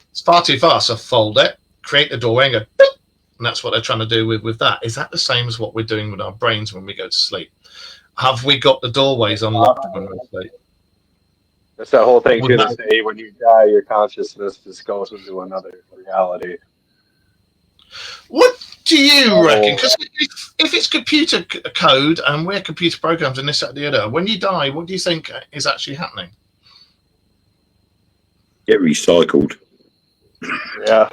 It's far too far, so fold it, create the doorway, and go. Beep, and that's what they're trying to do with that. Is that the same as what we're doing with our brains when we go to sleep? Have we got the doorways unlocked when we're asleep? That's that whole thing too. They say when you die, your consciousness just goes into another reality. What do you reckon? Because if it's computer code and we're computer programs and this, that, and the other, when you die, what do you think is actually happening? Get recycled. Yeah.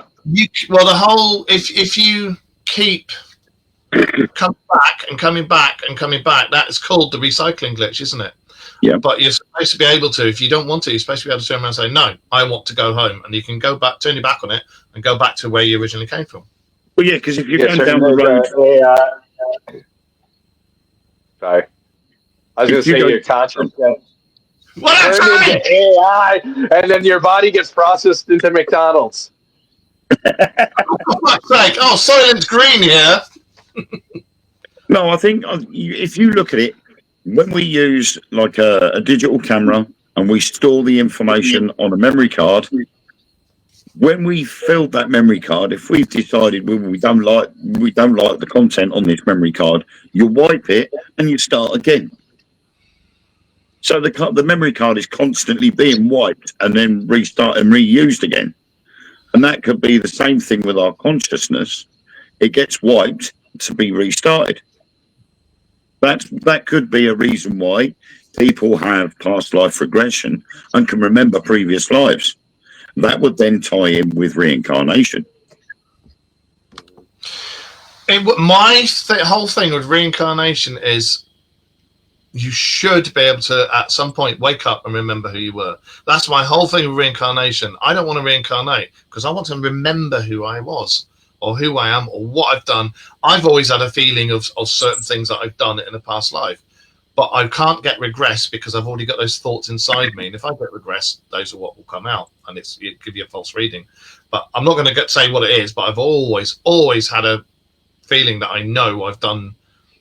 Well, the whole if you keep coming back and coming back and coming back, that is called the recycling glitch, isn't it? Yeah. But you're supposed to be able to, if you don't want to, you're supposed to be able to turn around and say, no, I want to go home. And you can go back, turn your back on it and go back to where you originally came from. Well, yeah, because if you're going down the road... Sorry. I was going to say your consciousness What turns into AI, and then your body gets processed into McDonald's. Oh, Silent Green here. No, I think if you look at it, when we use like a digital camera and we store the information on a memory card, when we filled that memory card, if we've decided we don't like the content on this memory card, you wipe it and you start again. So the memory card is constantly being wiped and then restart and reused again. And that could be the same thing with our consciousness. It gets wiped to be restarted. That could be a reason why people have past life regression and can remember previous lives. That would then tie in with reincarnation. Whole thing with reincarnation is you should be able to, at some point, wake up and remember who you were. That's my whole thing with reincarnation. I don't want to reincarnate because I want to remember who I was or who I am or what I've done. I've always had a feeling of certain things that I've done in a past life. But I can't get regress because I've already got those thoughts inside me. And if I get regress, those are what will come out. And it give you a false reading. But I'm not going to say what it is. But I've always had a feeling that I know I've done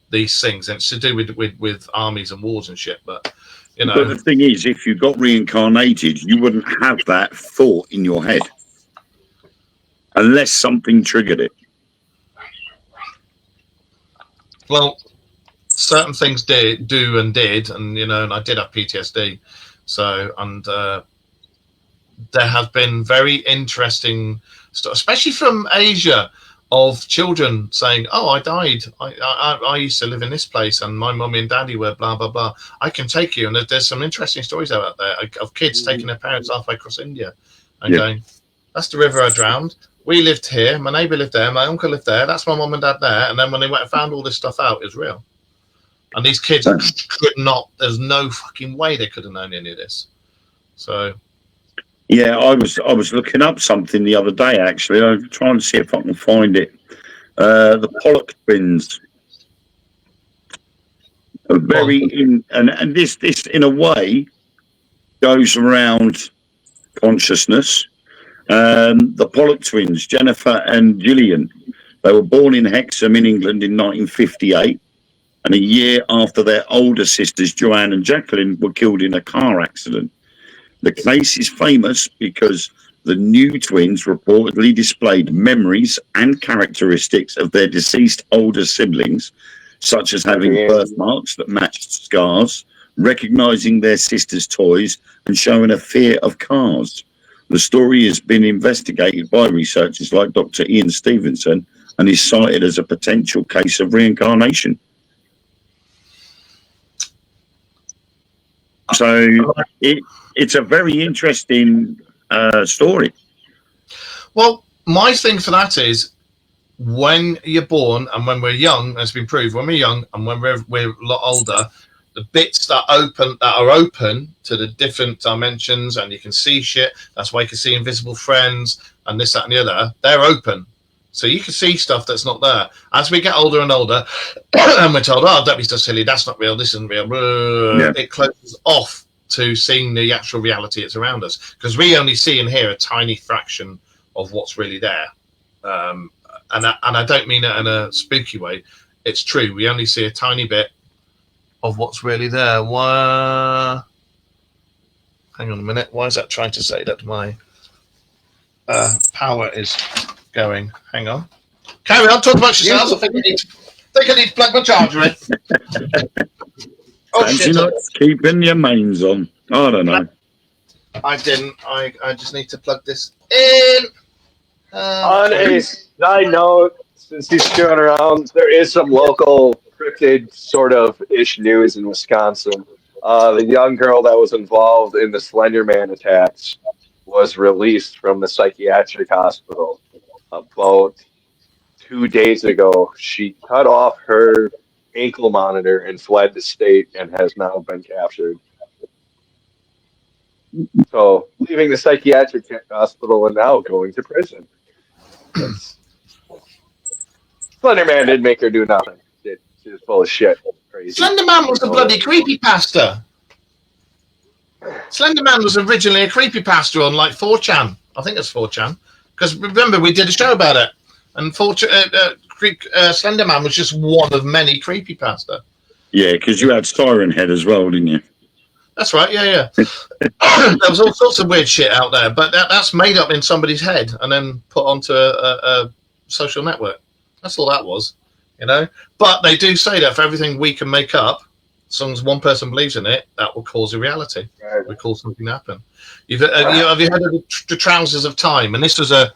these things. And it's to do with armies and wars and shit. But, you know. But the thing is, if you got reincarnated, you wouldn't have that thought in your head. Unless something triggered it. Well, certain things did, and you know, and I did have PTSD. So, and there have been very interesting stuff, especially from Asia, of children saying, "Oh, I died. I used to live in this place, and my mummy and daddy were blah blah blah. I can take you." And there's some interesting stories out there of kids taking their parents halfway across India and going, "That's the river I drowned. We lived here. My neighbour lived there. My uncle lived there. That's my mum and dad there." And then when they went and found all this stuff out, it was real. And these kids could not. There's no fucking way they could have known any of this. So, yeah, I was looking up something the other day. Actually, I'm trying to see if I can find it. The Pollock twins are very and this in a way goes around consciousness. The Pollock twins, Jennifer and Gillian, they were born in Hexham in England in 1958. And a year after their older sisters, Joanne and Jacqueline, were killed in a car accident. The case is famous because the new twins reportedly displayed memories and characteristics of their deceased older siblings, such as having birthmarks that matched scars, recognizing their sisters' toys, and showing a fear of cars. The story has been investigated by researchers like Dr. Ian Stevenson and is cited as a potential case of reincarnation. So it's a very interesting story. Well, my thing for that is when you're born and when we're young, as been proved, when we're young and when we're a lot older, the bits that are open to the different dimensions and you can see shit. That's why you can see invisible friends and this, that, and the other. They're open. So you can see stuff that's not there. As we get older and older, and we're told, oh, don't be so silly, that's not real, this isn't real, it closes off to seeing the actual reality that's around us. Because we only see and hear a tiny fraction of what's really there. And I don't mean it in a spooky way. It's true. We only see a tiny bit of what's really there. Why? Hang on a minute. Why is that trying to say that my power is going? Hang on. Carry on. Talk about yourselves. I think I need to plug my charger in. Fancy not keeping your mains on. I don't know. I didn't. I just need to plug this in. On a side note, since he's screwing around, there is some local cryptid sort of ish news in Wisconsin. The young girl that was involved in the Slender Man attacks was released from the psychiatric hospital about 2 days ago. She cut off her ankle monitor and fled the state and has now been captured. So, leaving the psychiatric hospital and now going to prison. Slender Man didn't make her do nothing. She was full of shit. Crazy. Slender Man was a bloody creepypasta. Slender Man was originally a creepypasta on like 4chan. I think it's 4chan. Because remember, we did a show about it. And Slender Man was just one of many creepypasta. Yeah, because you had Siren Head as well, didn't you? That's right, yeah. There was all sorts of weird shit out there, but that's made up in somebody's head and then put onto a social network. That's all that was, you know. But they do say that for everything we can make up, as long as one person believes in it, that will cause a reality. Right. Will cause something to happen. Have you heard of the Trousers of Time? And this was a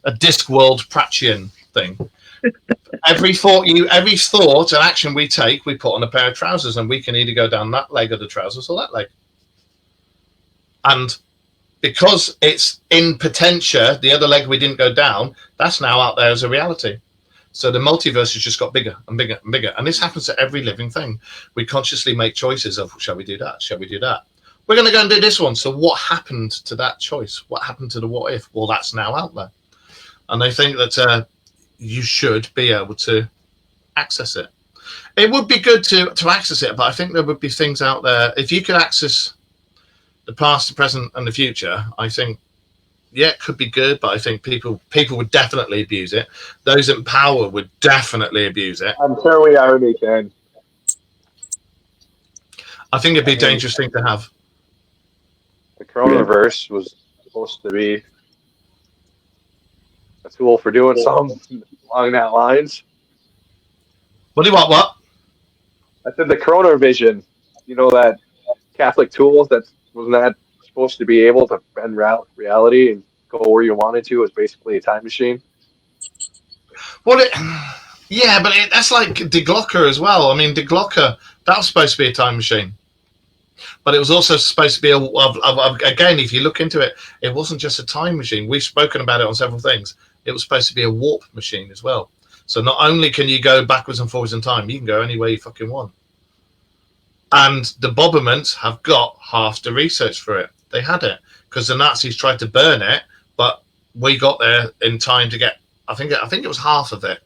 Discworld Pratchett thing. Every thought and action we take, we put on a pair of trousers, and we can either go down that leg of the trousers or that leg. And because it's in potentia, the other leg we didn't go down, that's now out there as a reality. So the multiverse has just got bigger and bigger and bigger. And this happens to every living thing. We consciously make choices of, shall we do that? Shall we do that? We're going to go and do this one. So what happened to that choice? What happened to the what if? Well, that's now out there. And they think that you should be able to access it. It would be good to access it, but I think there would be things out there. If you could access the past, the present, and the future, I think, yeah, it could be good, but I think people would definitely abuse it. Those in power would definitely abuse it. I'm sure we already can. I think it'd be a dangerous thing to have. The Coronavirus was supposed to be a tool for doing something along that lines. What? I said the Coronavision, you know, that Catholic tool that wasn't that supposed to be able to bend reality and go where you wanted to. It was basically a time machine. Well, that's like Die Glocke as well. I mean, Die Glocke, that was supposed to be a time machine. But it was also supposed to be, again, if you look into it, it wasn't just a time machine. We've spoken about it on several things. It was supposed to be a warp machine as well. So not only can you go backwards and forwards in time, you can go anywhere you fucking want. And the Bobermans have got half the research for it. They had it because the Nazis tried to burn it, but we got there in time to get, I think it was half of it,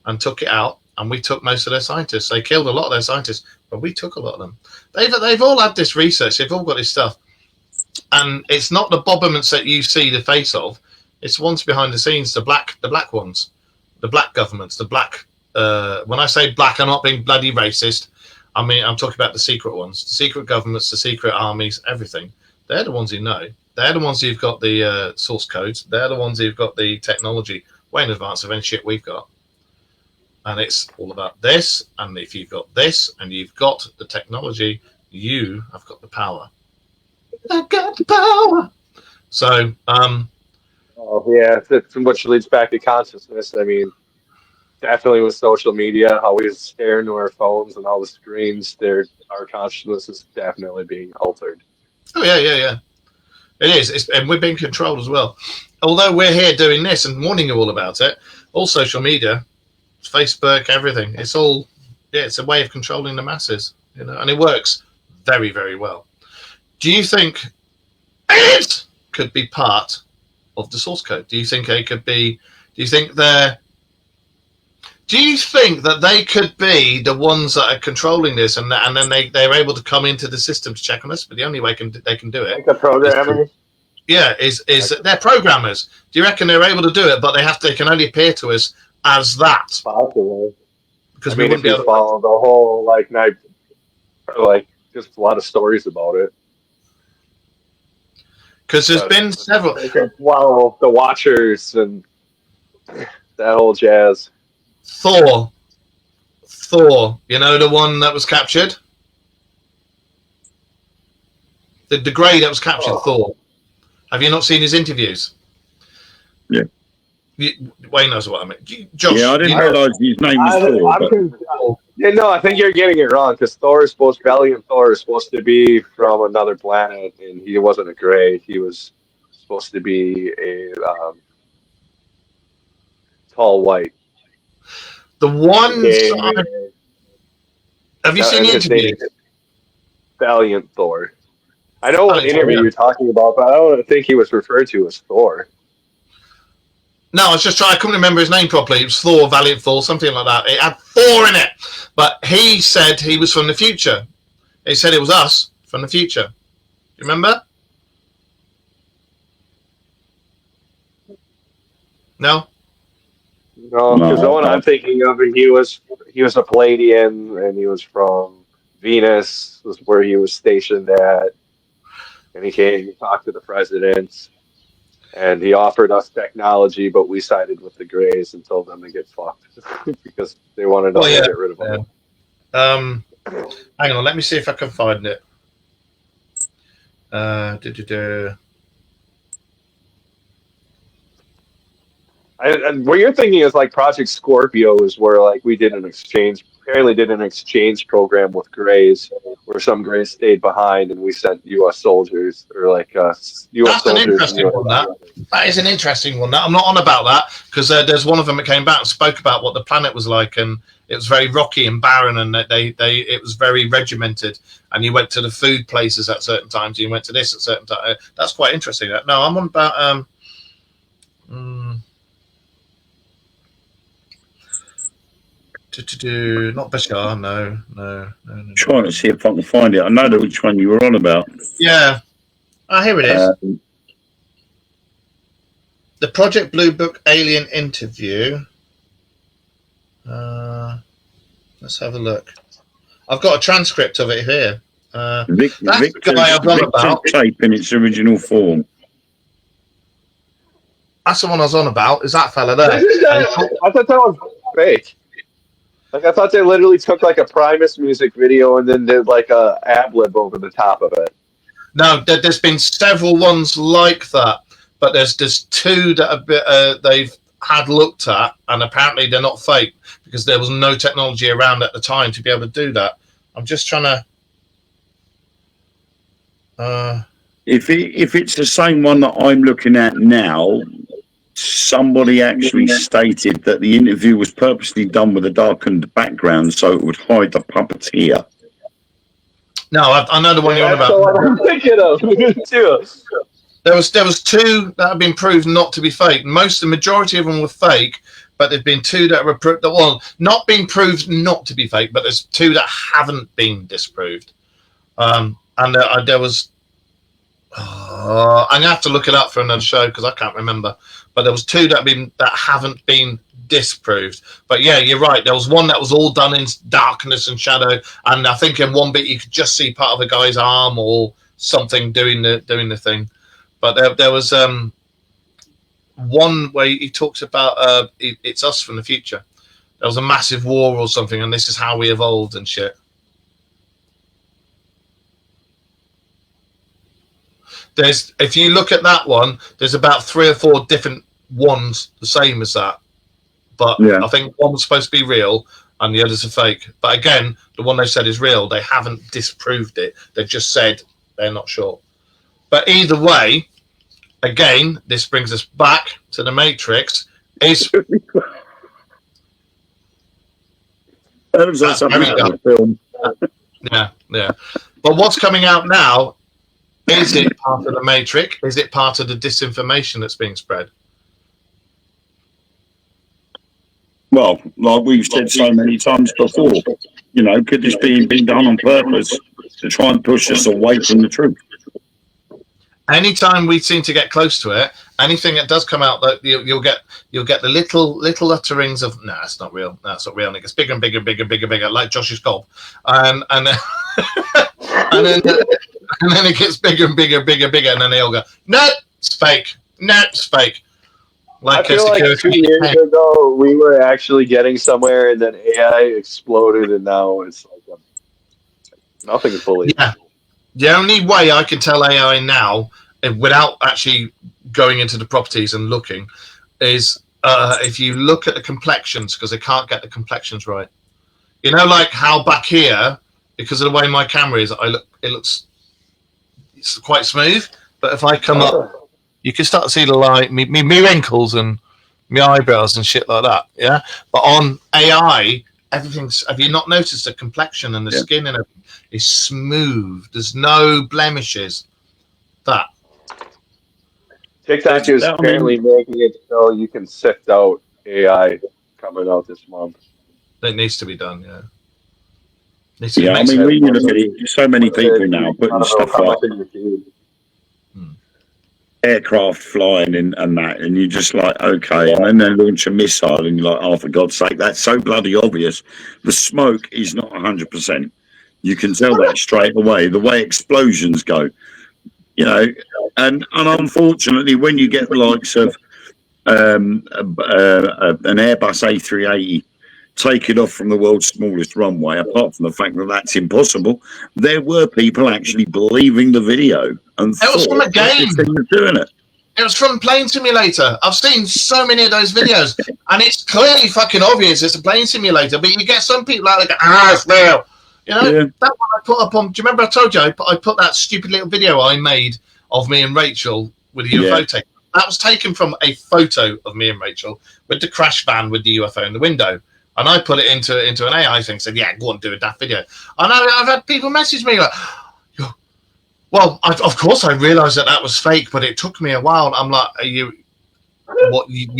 and took it out. And we took most of their scientists. They killed a lot of their scientists, but we took a lot of them. They've all had this research. They've all got this stuff. And it's not the Bobermans that you see the face of. It's the ones behind the scenes, the black ones, the black governments, the black. When I say black, I'm not being bloody racist. I mean, I'm talking about the secret ones, the secret governments, the secret armies, everything. They're the ones who know. They're the ones who've got the source codes. They're the ones who've got the technology way in advance of any shit we've got. And it's all about this. And if you've got this and you've got the technology, you have got the power. I've got the power. So, which leads back to consciousness. I mean, definitely with social media, how we stare into our phones and all the screens, our consciousness is definitely being altered. Oh, yeah. It is. And we're being controlled as well. Although we're here doing this and warning you all about it, all social media, Facebook, everything, it's all, it's a way of controlling the masses, you know, and it works very, very well. Do you think it could be part of the source code? Do you think it could be, do you think they're Do you think that they could be the ones that are controlling this, and then they're able to come into the system to check on us? But the only way they can do it, Like the programmers. is they're programmers. Do you reckon they're able to do it? But they can only appear to us as that Possibly. because I we mean, wouldn't if be you able to. follow the whole like night, like just a lot of stories about it. Because there's been several. Wow, the Watchers and that whole jazz. Thor, you know, the one that was captured, the Grey that was captured. Oh. Thor. Have you not seen his interviews? Yeah. Wayne knows what I mean. Josh, Yeah, I didn't realise his name was Thor. Yeah, no, I think you're getting it wrong because Valiant Thor is supposed to be from another planet, and he wasn't a Grey. He was supposed to be a tall white. the ones. Have you seen the his name interviews? is Valiant Thor. I know what Valiant Thor, interview yeah. you're talking about, but I don't think he was referred to as Thor. No, I was just trying. I couldn't remember his name properly. It was Thor, Valiant Thor, something like that. It had Thor in it, but he said he was from the future. He said it was us from the future. You remember? No. No, because the one No. I'm thinking of, he was a Palladian, and he was from Venus, was where he was stationed at, and he came to talk to the president, and he offered us technology, but we sided with the Greys and told them to get fucked because they wanted us to get rid of them. Hang on, let me see if I can find it. And what you're thinking is like Project Scorpio is where like we apparently did an exchange program with Greys, where some Greys stayed behind and we sent U.S. soldiers or like U.S. That's soldiers. an interesting one. That is an interesting one. I'm not on about that because there's one of them that came back and spoke about what the planet was like, and it was very rocky and barren, and it was very regimented. And you went to the food places at certain times. You went to this at certain times. That's quite interesting. No, I'm on about not Bashar. No. Trying to see if I can find it. I know which one you were on about. Yeah. Oh, here it is. The Project Blue Book alien interview. Let's have a look. I've got a transcript of it here. That's the guy I've on about. Tape in its original form. That's the one I was on about. Is that fella there? I thought that was fake. Like I thought they literally took like a Primus music video and then did like a ad-lib over the top of it. No, there's been several ones like that, but there's two that they've had looked at, and apparently they're not fake because there was no technology around at the time to be able to do that. I'm just trying to. If it's the same one that I'm looking at now, somebody actually stated that the interview was purposely done with a darkened background so it would hide the puppeteer. No, I know the one you're on about. That's the one I'm thinking of too. There was two that have been proved not to be fake. The majority of them were fake, but there've been two that were not been proved not to be fake, but there's two that haven't been disproved. And there was. I'm gonna have to look it up for another show because I can't remember. But there was two that haven't been disproved. But yeah, you're right. There was one that was all done in darkness and shadow, and I think in one bit you could just see part of a guy's arm or something doing the thing. But there was one where he talks about it's us from the future. There was a massive war or something, and this is how we evolved and shit. If you look at that one, there's about 3 or 4 different ones the same as that. But yeah. I think one was supposed to be real and the others are fake. But again, the one they said is real. They haven't disproved it. They've just said they're not sure. But either way, again, this brings us back to the Matrix. Film. Yeah. But what's coming out now? Is it part of the Matrix? Is it part of the disinformation that's being spread? Well, like we've said so many times before, you know, could this be done on purpose to try and push us away from the truth? Anytime we seem to get close to it, anything that does come out, that you'll get the little utterings of, nah, it's not real. No, it's not real. And it gets bigger and bigger, like Josh's gob, and then and then it gets bigger and bigger, and then they all go, no, it's fake. No, it's fake. I feel like 2 years ago we were actually getting somewhere, and then AI exploded, and now it's like nothing fully. Yeah. The only way I can tell AI now, without actually going into the properties and looking, is if you look at the complexions, because they can't get the complexions right. You know, like how back here, because of the way my camera is, it's quite smooth. But if I come up, you can start to see the light, me wrinkles and my eyebrows and shit like that. Yeah. But on AI, everything's. Have you not noticed the complexion and the skin and everything is smooth? There's no blemishes. That TikTok is apparently making it so you can sift out AI coming out this month. It needs to be done. Yeah. Yeah, I mean, when you look at it, so many people now putting stuff like aircraft flying in and that, and you're just like, okay, and then they launch a missile, and you're like, oh, for God's sake, that's so bloody obvious. The smoke is not 100%. You can tell that straight away, the way explosions go, you know, and unfortunately, when you get the likes of an Airbus A380 taken off from the world's smallest runway, apart from the fact that that's impossible, there were people actually believing the video and it was from a game. Doing it. It was from Plane Simulator. I've seen so many of those videos, and it's clearly fucking obvious it's a plane simulator. But you get some people out there, it's real. You know, that one I put up on. Do you remember I told you I put that stupid little video I made of me and Rachel with the UFO taken? That was taken from a photo of me and Rachel with the crash van with the UFO in the window. And I put it into an AI thing, said, yeah, go and do that video. And I've had people message me like, well, of course I realised that was fake, but it took me a while. I'm like, you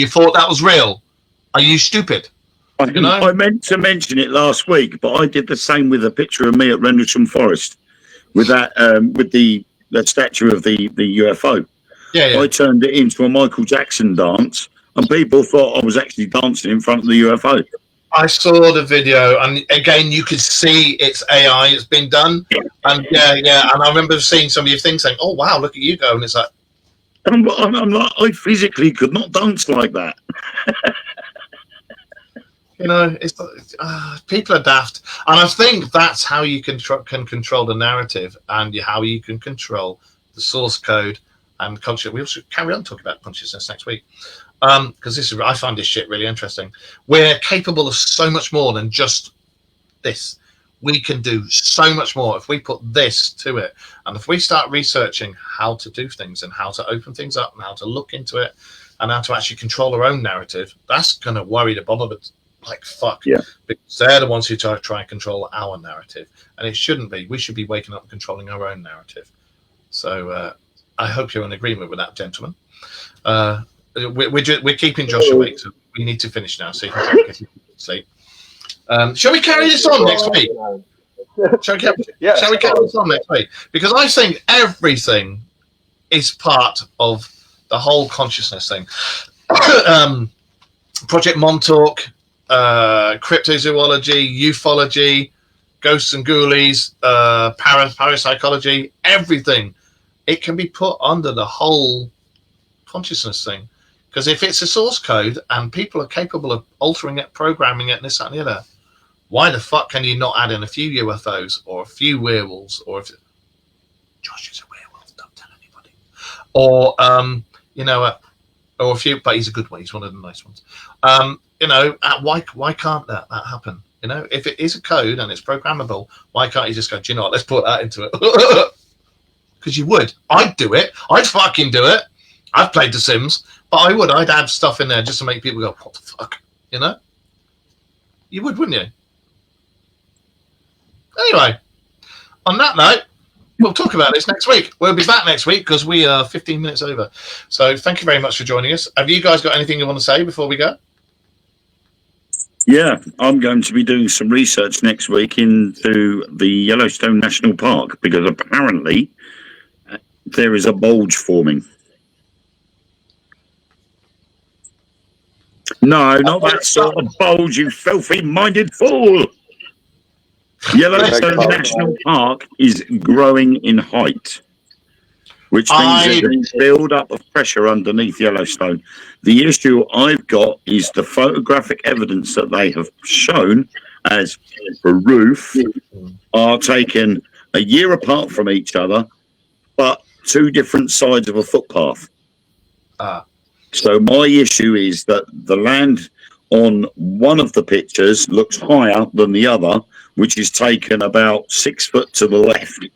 thought that was real? Are you stupid? You know? I meant to mention it last week, but I did the same with a picture of me at Rendlesham Forest with that with the statue of the UFO. Yeah. I turned it into a Michael Jackson dance, and people thought I was actually dancing in front of the UFO. I saw the video, and again, you could see it's AI. It's been done, and and I remember seeing some of your things saying, "Oh wow, look at you go!" And it's like, I'm like, I physically could not dance like that. You know, it's people are daft, and I think that's how you can control the narrative, and how you can control the source code and consciousness. We also carry on talking about consciousness next week. Because I find this shit really interesting. We're capable of so much more than just this. We can do so much more if we put this to it, and if we start researching how to do things and how to open things up and how to look into it and how to actually control our own narrative. That's going to worry the bottom of it like fuck. Yeah, because they're the ones who try and control our narrative, and it shouldn't be. We should be waking up and controlling our own narrative. So I hope you're in agreement with that, gentlemen. We're keeping Josh awake, so we need to finish now so you can get to sleep. Shall we carry this on next week? Shall we carry this on next week? Because I think everything is part of the whole consciousness thing. Project Montauk, cryptozoology, ufology, ghosts and ghoulies, parapsychology, everything. It can be put under the whole consciousness thing. Because if it's a source code and people are capable of altering it, programming it, and this, that, and the other, why the fuck can you not add in a few UFOs or a few werewolves, or if Josh is a werewolf, don't tell anybody, or or a few, but he's a good one. He's one of the nice ones. Why can't that happen? You know, if it is a code and it's programmable, why can't you just go, do you know what? Let's put that into it. Because you would. I'd do it. I'd fucking do it. I've played The Sims. But I'd add stuff in there just to make people go, what the fuck? You know? You would, wouldn't you? Anyway, on that note, we'll talk about this next week. We'll be back next week because we are 15 minutes over. So thank you very much for joining us. Have you guys got anything you want to say before we go? Yeah, I'm going to be doing some research next week into the Yellowstone National Park because apparently there is a bulge forming. No, not that sort of bulge, you filthy-minded fool! Yellowstone National Park is growing in height, which means there's a build-up of pressure underneath Yellowstone. The issue I've got is the photographic evidence that they have shown as a roof are taken a year apart from each other, but two different sides of a footpath. So my issue is that the land on one of the pictures looks higher than the other, which is taken about 6 foot to the left.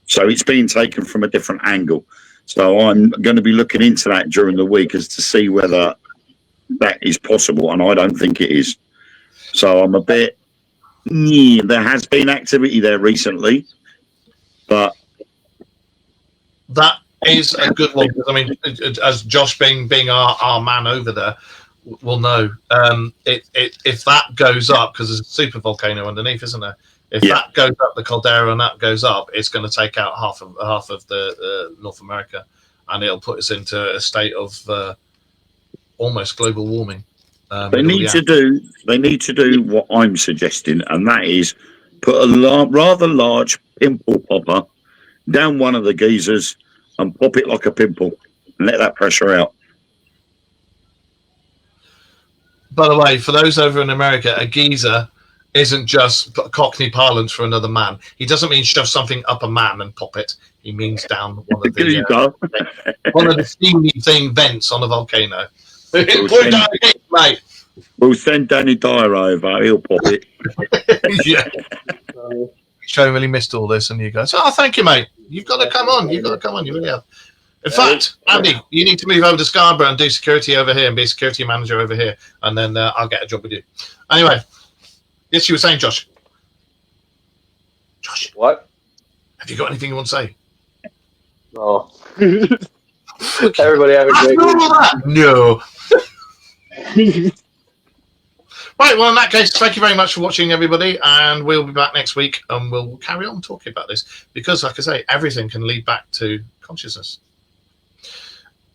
So it's being taken from a different angle. So I'm going to be looking into that during the week as to see whether that is possible, and I don't think it is. So I'm a bit... there has been activity there recently, but... That is a good one. I mean, as Josh being our man over there will know, if that goes up, because there's a super volcano underneath, isn't there? If that goes up, the caldera, and that goes up, it's going to take out half of the North America, and it'll put us into a state of almost global warming. They need to do what I'm suggesting, and that is put a rather large pimple popper down one of the geysers and pop it like a pimple and let that pressure out. By the way, for those over in America, a geyser isn't just Cockney parlance for another man. He doesn't mean shove something up a man and pop it. He means down one of the steamy thing vents on a volcano. We'll send Danny Dyer over. He'll pop it. Yeah. Shane really missed all this, and you guys, thank you, mate. You've got to come on. You've got to come on. You really have. In fact, Andy, you need to move over to Scarborough and do security over here and be a security manager over here, and then I'll get a job with you. Anyway, yes, you were saying, Josh. Josh. What? Have you got anything you want to say? No. Everybody have a great week. No. Right, well, in that case, thank you very much for watching, everybody, and we'll be back next week, and we'll carry on talking about this, because, like I say, everything can lead back to consciousness.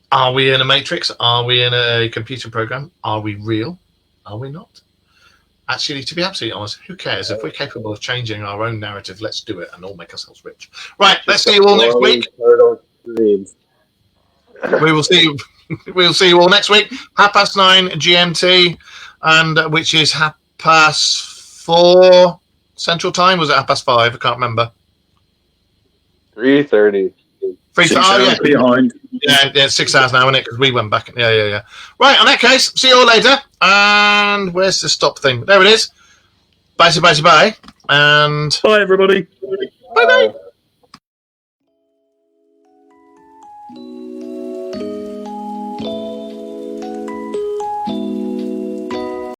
Are we in a matrix? Are we in a computer program? Are we real? Are we not? Actually, to be absolutely honest, who cares? If we're capable of changing our own narrative, let's do it and all make ourselves rich. Right, let's see you all next week. We will see you. We'll see you all next week. 9:30 GMT, and which is 4:30 Central Time. Was it 5:30? I can't remember. 3:30. 3:30. Behind. Yeah, 6 hours now, isn't it? Because we went back. Yeah. Right. In that case, see you all later. And where's the stop thing? There it is. Bye. And bye, everybody. Bye.